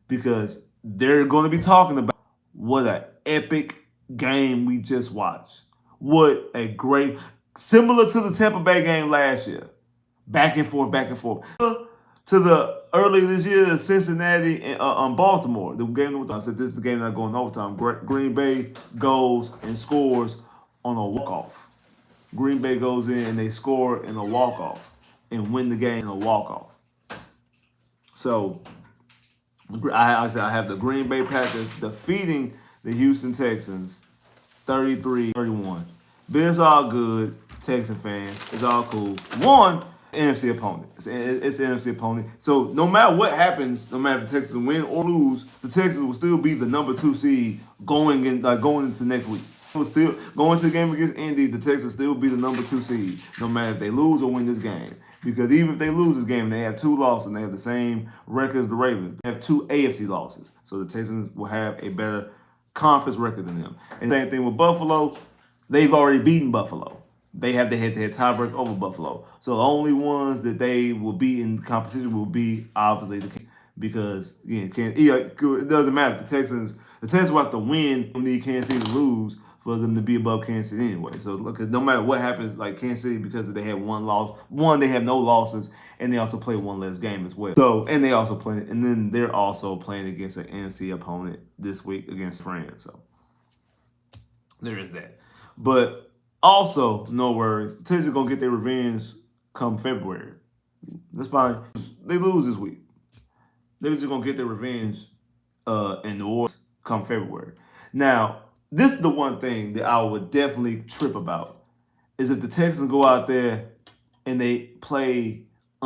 because they're gonna be talking about what an epic game we just watched. What a great, similar to the Tampa Bay game last year. Back and forth, back and forth. To the earlier this year, Cincinnati and Baltimore. The game I said this is the game not going overtime. Green Bay goes and scores on a walk-off. Green Bay goes in and they score in a walk-off and win the game in a walk-off. So I have the Green Bay Packers defeating the Houston Texans 33-31. But it's all good, Texan fans. It's all cool. One NFC opponent. It's an NFC opponent. So no matter what happens, no matter if the Texans win or lose, the Texans will still be the number 2 seed going into next week. Still going to the game against Indy, the Texans still be the number 2 seed, no matter if they lose or win this game. Because even if they lose this game, they have 2 losses and they have the same record as the Ravens. They have 2 AFC losses. So the Texans will have a better conference record than them. And same thing with Buffalo. They've already beaten Buffalo. They have the head-to-head tiebreak over Buffalo. So the only ones that they will be in competition will be obviously the Kansas, because again, it doesn't matter. The Texans will have to win and need Kansas City to lose for them to be above Kansas City anyway. So look, no matter what happens, like Kansas City, because they had 1 loss, they have no losses, and they also play 1 less game as well. So and then they're also playing against an NFC opponent this week against France. So There is that. But also, no worries. The Texans are gonna get their revenge come February. That's fine. They lose this week. They're just gonna get their revenge in New Orleans come February. Now, this is the one thing that I would definitely trip about is if the Texans go out there and they play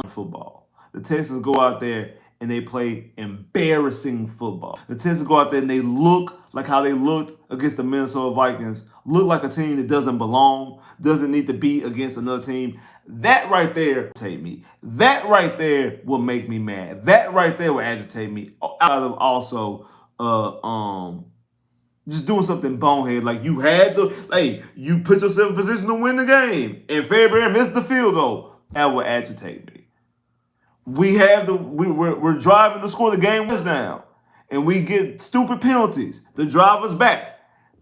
football. The Texans go out there and they play embarrassing football. The Texans go out there and they look like how they looked against the Minnesota Vikings, look like a team that doesn't belong, doesn't need to be against another team. That right there take me. That right there will make me mad. That right there will agitate me. Out of also just doing something bonehead. Like you had to, like you put yourself in position to win the game, and Fairbairn missed the field goal. That would agitate me. We're driving to score the game down, and we get stupid penalties to drive us back.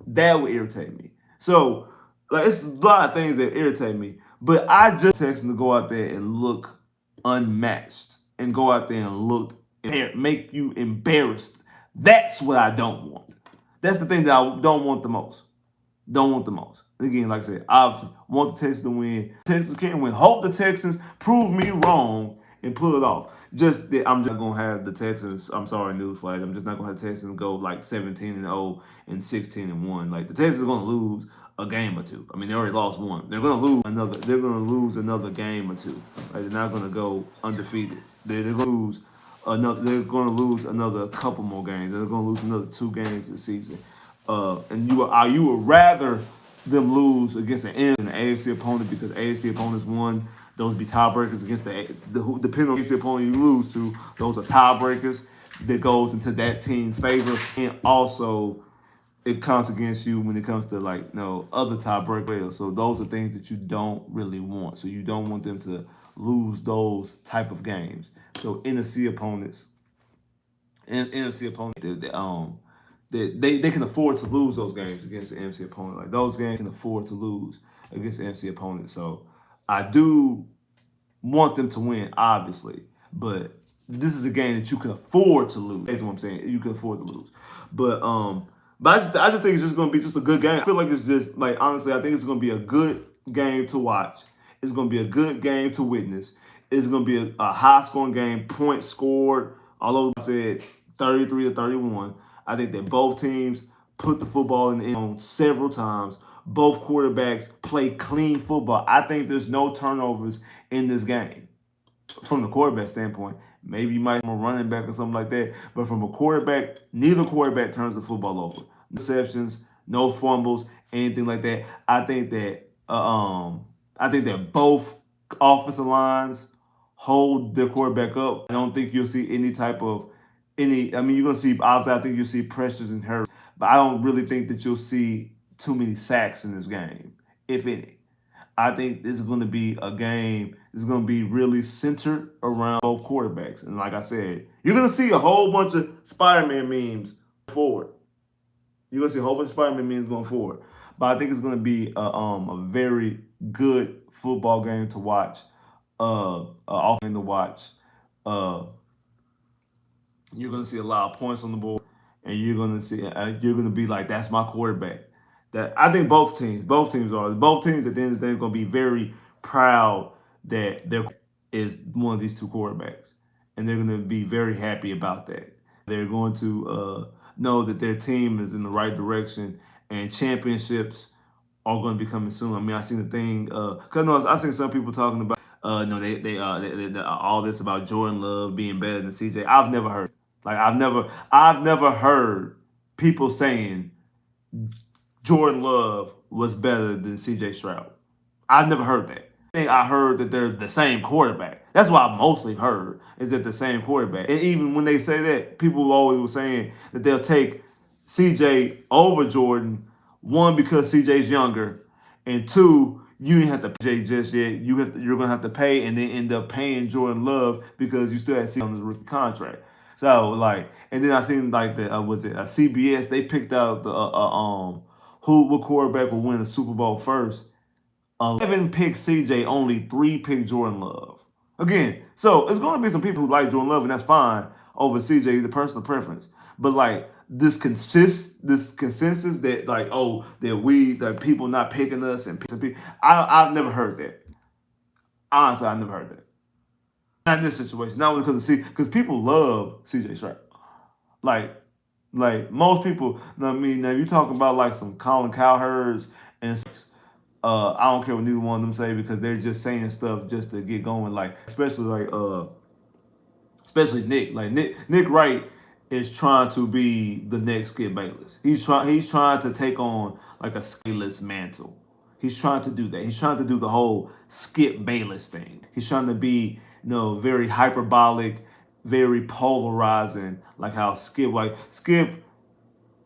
That would irritate me. So like it's a lot of things that irritate me. But I just text them to go out there and look unmatched and go out there and look make you embarrassed. That's what I don't want. That's the thing that I don't want the most. Don't want the most. Again, like I said, obviously want the Texans to win. Texans can't win. Hope the Texans prove me wrong and pull it off. Just that I'm just gonna have the Texans. I'm sorry, newsflash. I'm just not gonna have the Texans go like 17-0 and 16-1. Like the Texans are gonna lose a game or two. I mean, they already lost one. They're gonna lose another. They're gonna lose another game or two. Like, they're not gonna go undefeated. They're gonna lose another. They're gonna lose another couple more games. They're gonna lose another 2 games this season. And you would rather them lose against an AFC opponent because AFC opponents won. Those be tiebreakers against depending on the AFC opponent you lose to. Those are tiebreakers that goes into that team's favor, and also it counts against you when it comes to like other tiebreakers. So those are things that you don't really want. So you don't want them to lose those type of games. So NFC opponents and NFC opponents they can afford to lose those games against the NFC opponent. Like those games can afford to lose against the NFC opponent. So I do want them to win, obviously, but this is a game that you can afford to lose. That's what I'm saying. You can afford to lose, but I just think it's just gonna be just a good game. I feel like it's just like honestly, I think it's gonna be a good game to watch. It's gonna be a good game to witness. It's gonna be a high scoring game, points scored. Although I said 33-31, I think that both teams put the football in the end zone several times. Both quarterbacks play clean football. I think there's no turnovers in this game. From the quarterback standpoint, maybe you might have a running back or something like that. But from a quarterback, neither quarterback turns the football over. No interceptions, no fumbles, anything like that. I think that both offensive lines hold their quarterback up. I don't think you'll see any type of any. I mean, you're gonna see. Obviously, I think you'll see pressures and hurries, but I don't really think that you'll see too many sacks in this game, if any. I think this is going to be a game that's going to be really centered around both quarterbacks. And like I said, you're going to see a whole bunch of Spider-Man memes forward. You're going to see a whole bunch of Spider-Man memes going forward. But I think it's going to be a very good football game to watch, off game to watch. Uh, you're going to see a lot of points on the board, and you're going to be like, that's my quarterback. That I think both teams are. Both teams at the end of the day are going to be very proud that there is one of these two quarterbacks, and they're going to be very happy about that. They're going to know that their team is in the right direction, and championships are going to be coming soon. I mean, I seen the thing because I seen some people talking about they all this about Jordan Love being better than CJ. I've never heard I've never heard people saying Jordan Love was better than CJ Stroud. I've never heard that. I heard that they're the same quarterback. That's what I mostly heard is that the same quarterback. And even when they say that, people always were saying that they'll take CJ over Jordan. One, because CJ's younger, and two, you didn't have to pay just yet. You're gonna have to pay, and then end up paying Jordan Love because you still had CJ on his rookie contract. So like, and then I seen like the was it a CBS? They picked out the what quarterback will win the Super Bowl first. 11 pick CJ, only 3 pick Jordan Love. Again, so it's going to be some people who like Jordan Love, and that's fine over CJ, the personal preference. But like this consensus that like, oh, that people not picking us and picking people. I've never heard that. Honestly, I never heard that. Not in this situation. Not because because people love CJ Stroud. Like most people. I mean, now you talking about like some Colin Cowherds and I don't care what neither one of them say because they're just saying stuff just to get going. Like especially Nick. Like Nick Wright is trying to be the next Skip Bayless. He's trying to take on like a Bayless mantle. He's trying to do that. He's trying to do the whole Skip Bayless thing. He's trying to be, very hyperbolic, very polarizing, like how Skip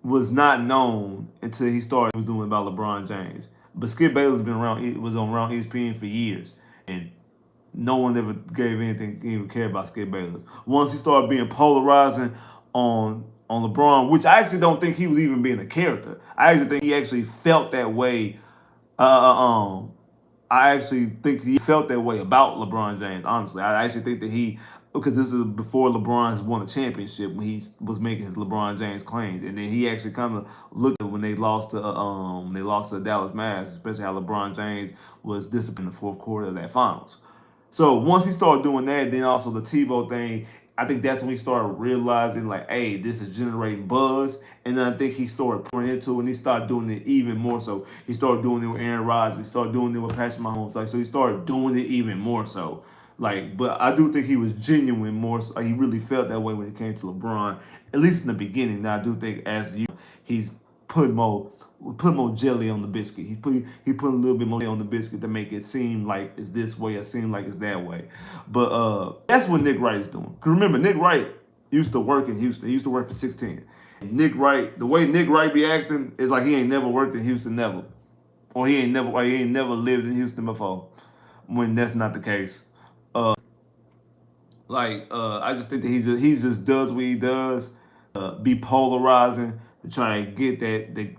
was not known until he started was doing about LeBron James. But Skip Bayless been around was on around ESPN for years. And no one ever gave anything, even care about Skip Bayless. Once he started being polarizing on LeBron, which I actually don't think he was even being a character. I actually think he actually felt that way. Uh, um, I actually think he felt that way about LeBron James. Honestly, I actually think that because this is before LeBron's won a championship when he was making his LeBron James claims, and then he actually kind of looked at when they lost to the Dallas Mavs, especially how LeBron James was disciplined in the fourth quarter of that finals. So once he started doing that, then also the Tebow thing, I think that's when he started realizing like, hey, this is generating buzz. And then I think he started pouring into it and he started doing it even more so. He started doing it with Aaron Rodgers. He started doing it with Patrick Mahomes. Like so he started doing it even more so. Like, but I do think he was genuine more so. He really felt that way when it came to LeBron, at least in the beginning. Now I do think he's put more put more jelly on the biscuit. He put a little bit more on the biscuit to make it seem like it's this way or seem like it's that way. But that's what Nick Wright is doing. Cause remember, Nick Wright used to work in Houston. He used to work for 16. Nick Wright, the way Nick Wright be acting is like he ain't never worked in Houston, never, or he ain't never lived in Houston before. When that's not the case. I just think that he just does what he does, be polarizing to try and get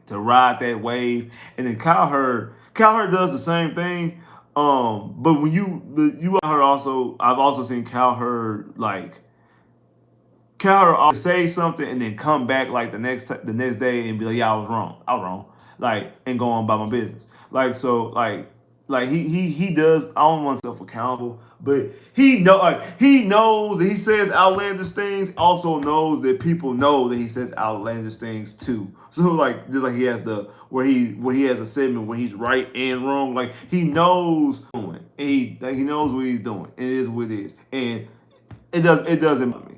to ride that wave. And then Cowherd does the same thing. But when you heard also, I've also seen Cowherd say something and then come back like the next day and be like, yeah, I was wrong, like and go on about my business. Like he does. I don't want himself accountable, but he knows that he says outlandish things. Also knows that people know that he says outlandish things too. So like just like he has where he has a segment where he's right and wrong. Like he knows and he knows what he's doing. It is what it is, and it doesn't bother me.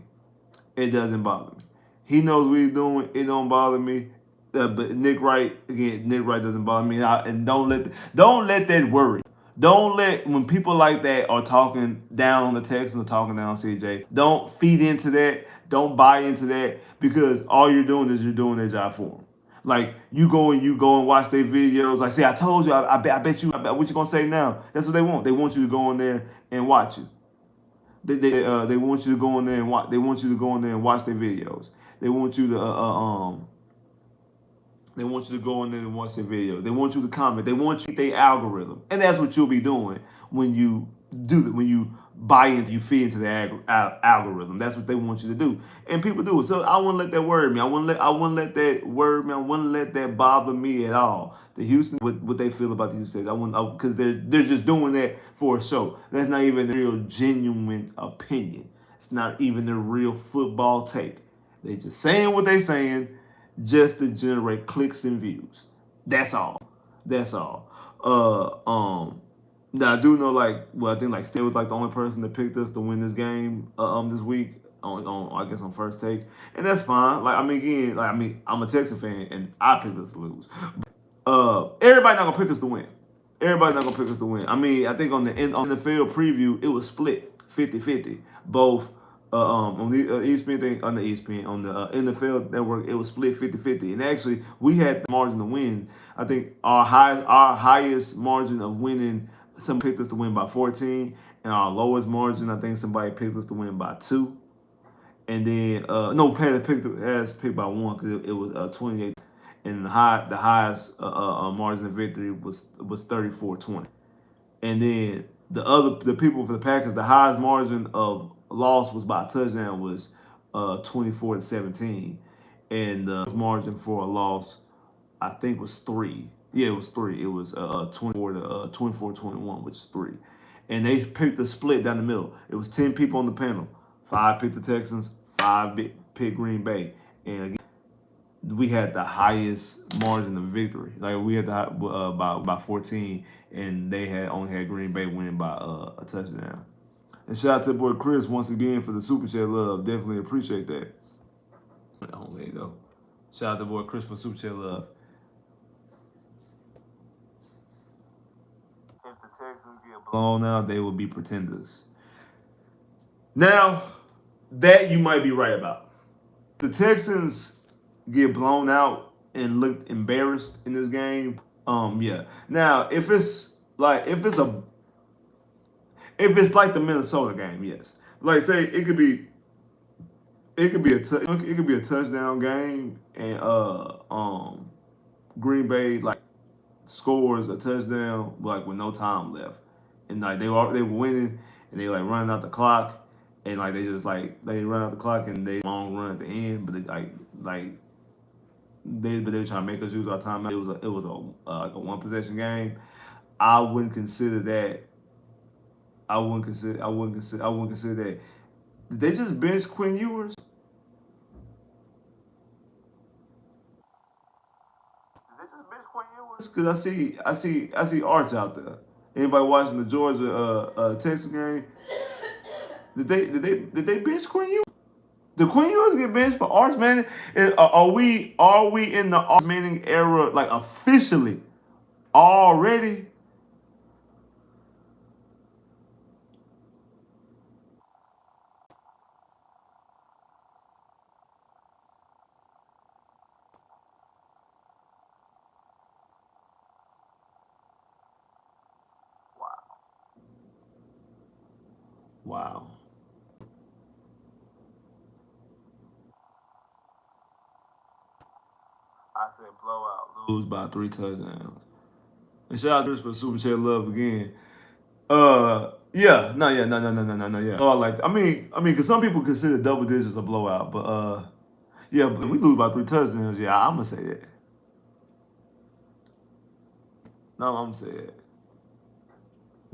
It doesn't bother me. He knows what he's doing. It don't bother me. But Nick Wright doesn't bother me. And don't let that worry. Don't let when people like that are talking down on the Texans or talking down on CJ. Don't feed into that. Don't buy into that because all you're doing is you're doing their job for them. Like you go and watch their videos. Like say I told you. I bet you. What you gonna say now? That's what they want. They want you to go in there and watch it. They want you to go in there and watch. They want you to go in there and watch their videos. They want you to they want you to go in there and watch their videos. They want you to comment. They want you to their algorithm, and that's what you'll be doing when you do that. When you buy into, you feed into the algorithm. That's what they want you to do, and people do it. So I wouldn't let that worry me. I wouldn't let that worry me. I wouldn't let that bother me at all. The Houston, what they feel about the Houston, I wouldn't because they're just doing that for a show. That's not even a real genuine opinion. It's not even a real football take. They just saying what they saying just to generate clicks and views. That's all. That's all. Now I do know I think like Stan was like the only person that picked us to win this game this week on I guess on first take, and that's fine. Like I mean again, I'm a Texas fan and I picked us to lose. Everybody not gonna pick us to win. Everybody's not gonna pick us to win. I mean, I think on the field preview, it was split 50-50. Both on the ESPN thing, on the ESPN, on the NFL network, it was split 50-50. And actually, we had the margin to win. I think our highest margin of winning, some picked us to win by 14, and our lowest margin, I think somebody picked us to win by 2. And then no, has picked by 1 because it was 28, and the highest margin of victory was 34-20. And then the people for the Packers, the highest margin of loss was by a touchdown was 24-17, and the margin for a loss, I think, was 3. Yeah, it was 3. It was 24 to 24-21, which is 3. And they picked a split down the middle. It was 10 people on the panel. 5 picked the Texans, 5 picked Green Bay, and again, we had the highest margin of victory. Like we had by 14, and they had only had Green Bay winning by a touchdown. And shout out to the boy Chris once again for the super chat love. Definitely appreciate that. Oh, there you go. Shout out to the boy Chris for super chat love. If the Texans get blown out, they will be pretenders. Now, that you might be right about. The Texans get blown out and look embarrassed in this game. Yeah. Now, if it's like the Minnesota game, yes. Like say it could be a touchdown game and Green Bay like scores a touchdown like with no time left, and like they were winning and they like running out the clock, and like they run out the clock and they long run at the end, but they were trying to make us use our time. It was like a one possession game. I wouldn't consider that. I wouldn't consider that. Did they just bench Quinn Ewers? Because I see Arch out there. Anybody watching the Georgia Texas game? Did they bench Quinn Ewers? Did Quinn Ewers get benched for Arch Manning? Are we in the Arch Manning era like officially already? Wow. I said blowout, lose by 3 touchdowns. And shout out to this for Super Chat Love again. Yeah, no, yeah, no, yeah. Oh, I like that. Because some people consider double digits a blowout, but yeah, but we lose by 3 touchdowns. Yeah, I'm gonna say that. No, I'm gonna say it.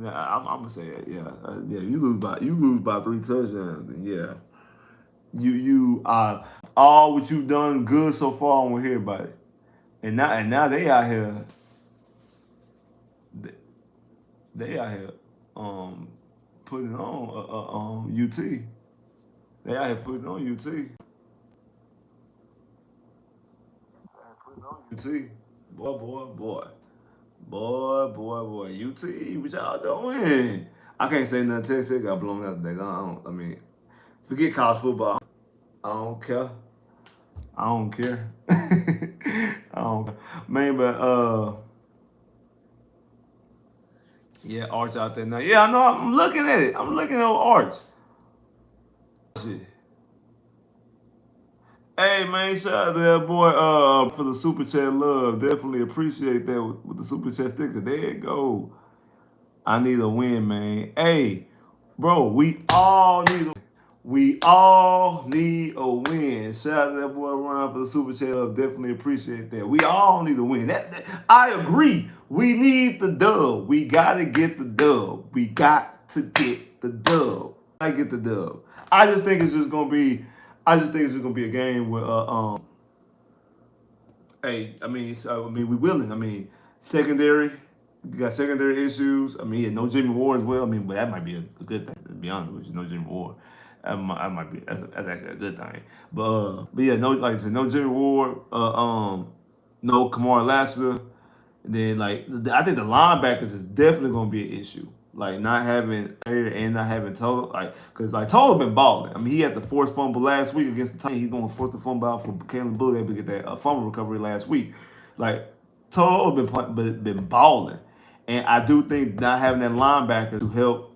Yeah, I'm gonna say it. Yeah, yeah. You lose by 3 touchdowns, and yeah, you all what you've done good so far, and we're here about it. And now they out here, they out here, um, putting on UT. They out here putting on UT. UT. Boy. UT, what y'all doing? I can't say nothing. Texas got blown out today. Forget college football. I don't care. I don't care. I don't. Man, but yeah, Arch out there now. Yeah, I know. I'm looking at it. I'm looking at Arch. Shit. Hey man, shout out to that boy for the super chat love. Definitely appreciate that with the super chat sticker. There you go. I need a win, man. Hey, bro, we all need a win. Shout out to that boy Ron for the super chat love. Definitely appreciate that. We all need a win. I agree. We need the dub. We gotta get the dub. We got to get the dub. I get the dub. I just think it's just gonna be. I just think it's just gonna be a game where hey, we willing. Secondary, you got secondary issues. Yeah, no Jimmy Ward as well. But that might be a good thing. To be honest with you, no Jimmy Ward. That might be that's actually a good thing. But yeah, no, like I said, no Jimmy Ward. No Kamara Lassiter. And then I think the linebackers is definitely gonna be an issue. Like not having Air and not having Total, because Total been balling. He had the forced fumble last week against the Titans. He's going to force the fumble out for Caleb Bullock able to get that fumble recovery last week. Like Total been balling, and I do think not having that linebacker to help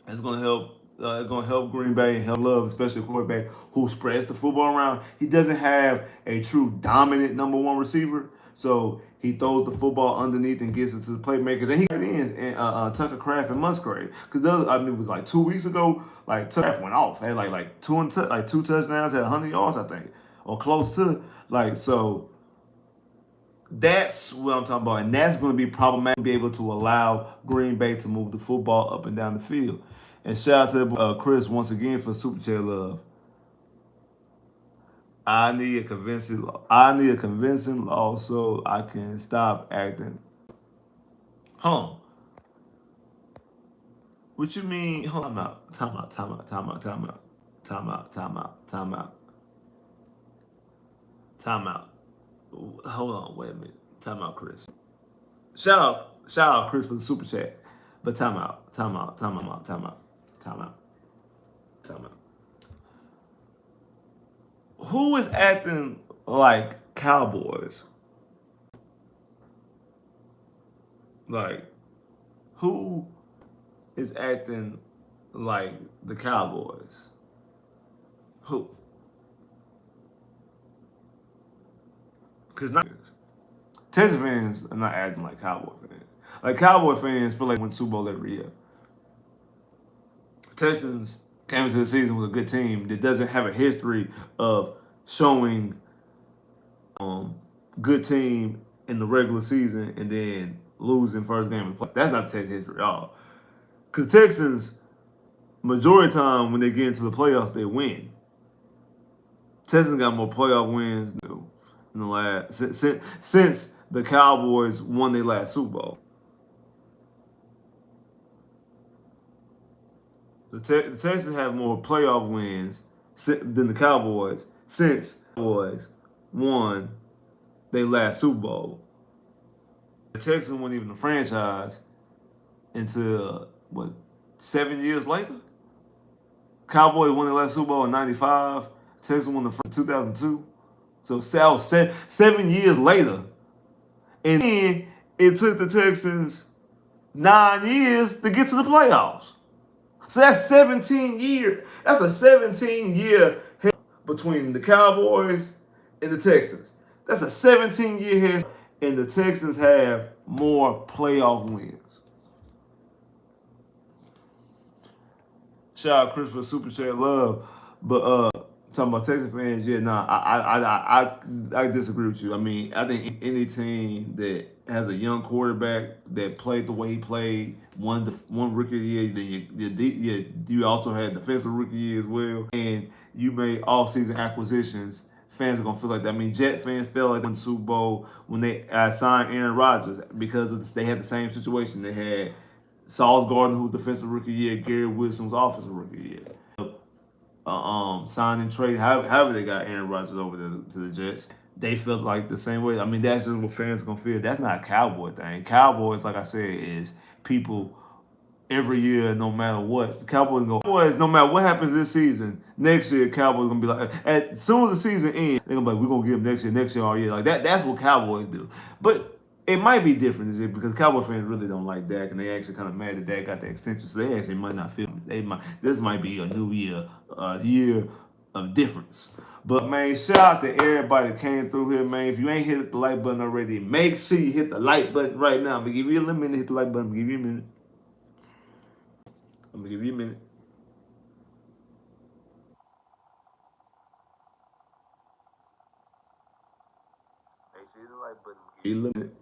it's gonna help. It's gonna help Green Bay and help Love, especially a quarterback who spreads the football around. He doesn't have a true dominant number one receiver, so he throws the football underneath and gets it to the playmakers. And he got in and Tucker Craft and Musgrave. Because it was like 2 weeks ago, like went off. Had like two touchdowns, had 100 yards, I think, or close to. Like so, that's what I'm talking about, and that's going to be problematic. To be able to allow Green Bay to move the football up and down the field. And shout out to Chris once again for Super Chat love. I need a convincing law so I can stop acting. Huh? What you mean? Hold on, time out, time out, time out, time out, time out, time out, time out, time out. Hold on, wait a minute. Time out, Chris. Shout out, Chris for the super chat. But time out, time out, time out, time out, time out, time out. Who is acting like Cowboys? Like, who is acting like the Cowboys? Who? Because not Texas fans are not acting like Cowboy fans. Like Cowboy fans feel like win Super Bowl every year. Texans came into the season with a good team that doesn't have a history of showing good team in the regular season and then losing first game of the play. That's not Texas history at all. Because Texans, majority of the time when they get into the playoffs, they win. Texans got more playoff wins in the last since the Cowboys won their last Super Bowl. The Texans have more playoff wins than the Cowboys since the Cowboys won their last Super Bowl. The Texans weren't even a franchise until what 7 years later. Cowboys won their last Super Bowl in '95. Texans won the first 2002. So that was 7 years later, and then it took the Texans 9 years to get to the playoffs. So that's 17 years. That's a 17-year between the Cowboys and the Texans. That's a 17-year head, and the Texans have more playoff wins. Shout out Chris for Super Chat love, but talking about Texas fans, yeah, nah, I disagree with you. I mean, I think any team that has a young quarterback that played the way he played, one rookie year, then you also had defensive rookie year as well, and you made off-season acquisitions. Fans are gonna feel like that. I mean, Jet fans felt like in the Super Bowl when they signed Aaron Rodgers because they had the same situation. They had Sauce Gardner, who was defensive rookie year, Gary Wilson was offensive rookie year. Signing trade, however they got Aaron Rodgers over to the Jets, they felt like the same way. I mean, that's just what fans are gonna feel. That's not a Cowboy thing. Cowboys, like I said, is people every year, no matter what. The Cowboys no matter what happens this season, next year Cowboys gonna be like, as soon as the season ends, they're gonna be like, we're gonna give them next year all year. Like that's what Cowboys do. But it might be different this year because Cowboy fans really don't like Dak, and they actually kind of mad that Dak got the extension, so they actually might not feel it. This might be a new year, a year of difference. But man, shout out to everybody that came through here, man. If you ain't hit the like button already, make sure you hit the like button right now. I'm gonna give you a little minute to hit the like button. I'm gonna give you a minute. I'm gonna give you a minute. Make sure you hit the like button. Give you a little minute.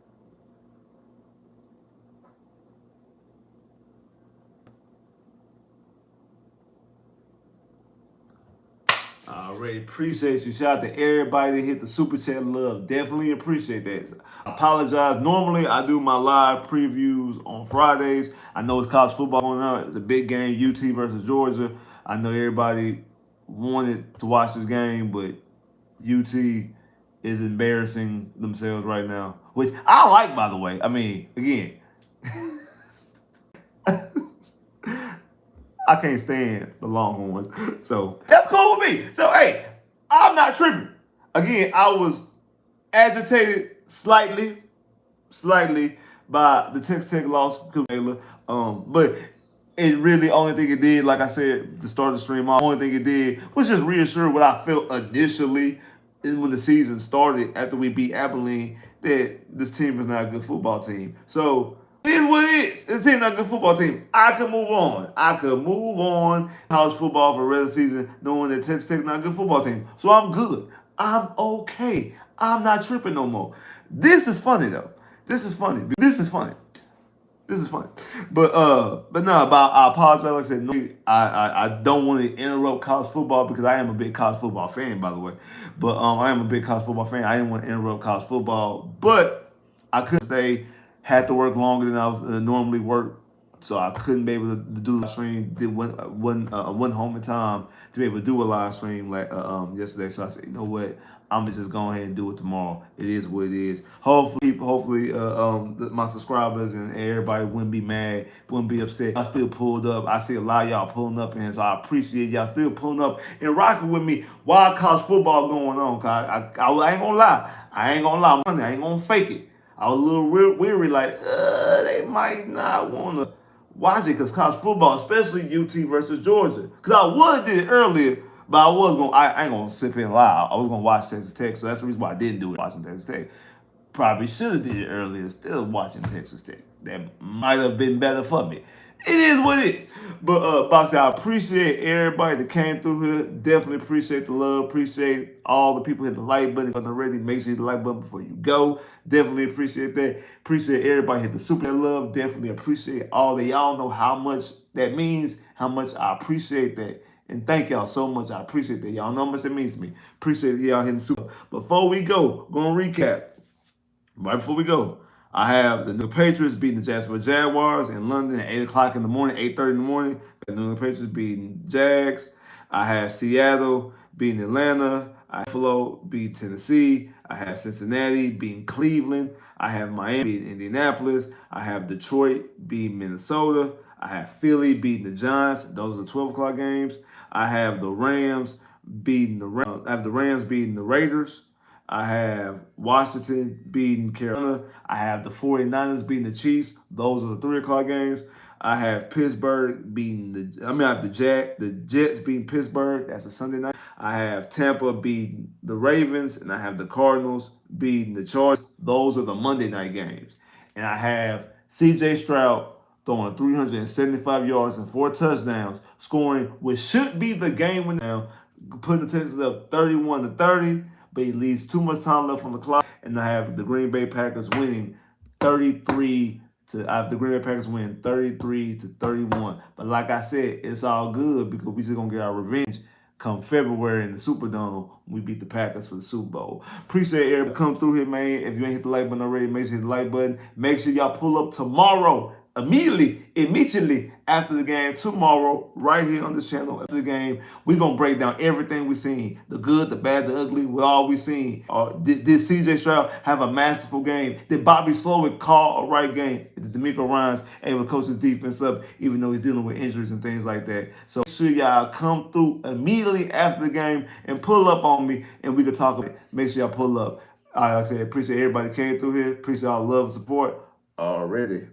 I already appreciate you. Shout out to everybody that hit the super chat love. Definitely appreciate that. I apologize. Normally I do my live previews on Fridays. I know it's college football going on. It's a big game, UT versus Georgia. I know everybody wanted to watch this game, but UT is embarrassing themselves right now, which I like, by the way. I mean, again, I can't stand the Longhorns. So that's cool with me. So, hey, I'm not tripping. Again, I was agitated slightly by the Texas Tech loss to Baylor. But it really only thing it did, like I said, to start the stream off, only thing it did was just reassure what I felt initially when the season started after we beat Abilene that this team is not a good football team. So It is what it is. It's not a good football team. I could move on. I could move on college football for the rest of the season knowing that Texas Tech is not a good football team. So I'm good. I'm okay. I'm not tripping no more. This is funny though. This is funny. This is funny. This is funny. But no, about I apologize. Like I said, no, I don't want to interrupt college football because I am a big college football fan, by the way. But I am a big college football fan. I didn't want to interrupt college football, but I couldn't stay. Had to work longer than I was normally work, so I couldn't be able to do live stream. Did one home in time to be able to do a live stream like yesterday. So I said, you know what? I'm gonna just go ahead and do it tomorrow. It is what it is. Hopefully, my subscribers and everybody wouldn't be mad, wouldn't be upset. I still pulled up. I see a lot of y'all pulling up, and so I appreciate y'all still pulling up and rocking with me while college football going on. Cause I ain't gonna lie. I ain't gonna lie. I ain't gonna fake it. I was a little weary, like they might not want to watch it because college football, especially UT versus Georgia. Because I was did it earlier, but I ain't gonna sit here and lie. I was gonna watch Texas Tech, so that's the reason why I didn't do it. Watching Texas Tech, probably should have did it earlier. Instead of watching Texas Tech, that might have been better for me. It is what it is. But Boxy, I appreciate everybody that came through here. Definitely appreciate the love. Appreciate all the people hit the like button. If you're not already, make sure you hit the like button before you go. Definitely appreciate that. Appreciate everybody hit the super love. Definitely appreciate all that. Y'all know how much that means, how much I appreciate that. And thank y'all so much. I appreciate that. Y'all know how much it means to me. Appreciate y'all hitting super. Before we go, gonna recap. Right before we go, I have the New Patriots beating the Jacksonville Jaguars in London at 8 o'clock in the morning, 8:30 in the morning. The New Patriots beating Jags. I have Seattle beating Atlanta. I have Buffalo beating Tennessee. I have Cincinnati beating Cleveland. I have Miami beating Indianapolis. I have Detroit beating Minnesota. I have Philly beating the Giants. Those are the 12 o'clock games. I have the Rams beating the I have the Rams beating the Raiders. I have Washington beating Carolina. I have the 49ers beating the Chiefs. Those are the 3 o'clock games. I have Pittsburgh beating I have the Jets beating Pittsburgh. That's a Sunday night. I have Tampa beating the Ravens, and I have the Cardinals beating the Chargers. Those are the Monday night games. And I have C.J. Stroud throwing 375 yards and 4 touchdowns, scoring which should be the game winner now, putting the Texans up 31-30, but he leaves too much time left on the clock, and I have the Green Bay Packers winning 33 to I have the Green Bay Packers win 33-31. But like I said, it's all good because we just gonna get our revenge come February in the Superdome when we beat the Packers for the Super Bowl. Appreciate everybody come through here, man. If you ain't hit the like button already, make sure you hit the like button. Make sure y'all pull up tomorrow, immediately after the game, tomorrow, right here on this channel after the game. We're going to break down everything we've seen, the good, the bad, the ugly, with all we've seen. Did C.J. Stroud have a masterful game? Did Bobby Slowick call a right game? Did D'Amico Ryans able to coach his defense up even though he's dealing with injuries and things like that? So make sure y'all come through immediately after the game and pull up on me and we can talk about it. Make sure y'all pull up. Like I said, appreciate everybody came through here. Appreciate all the love and support already.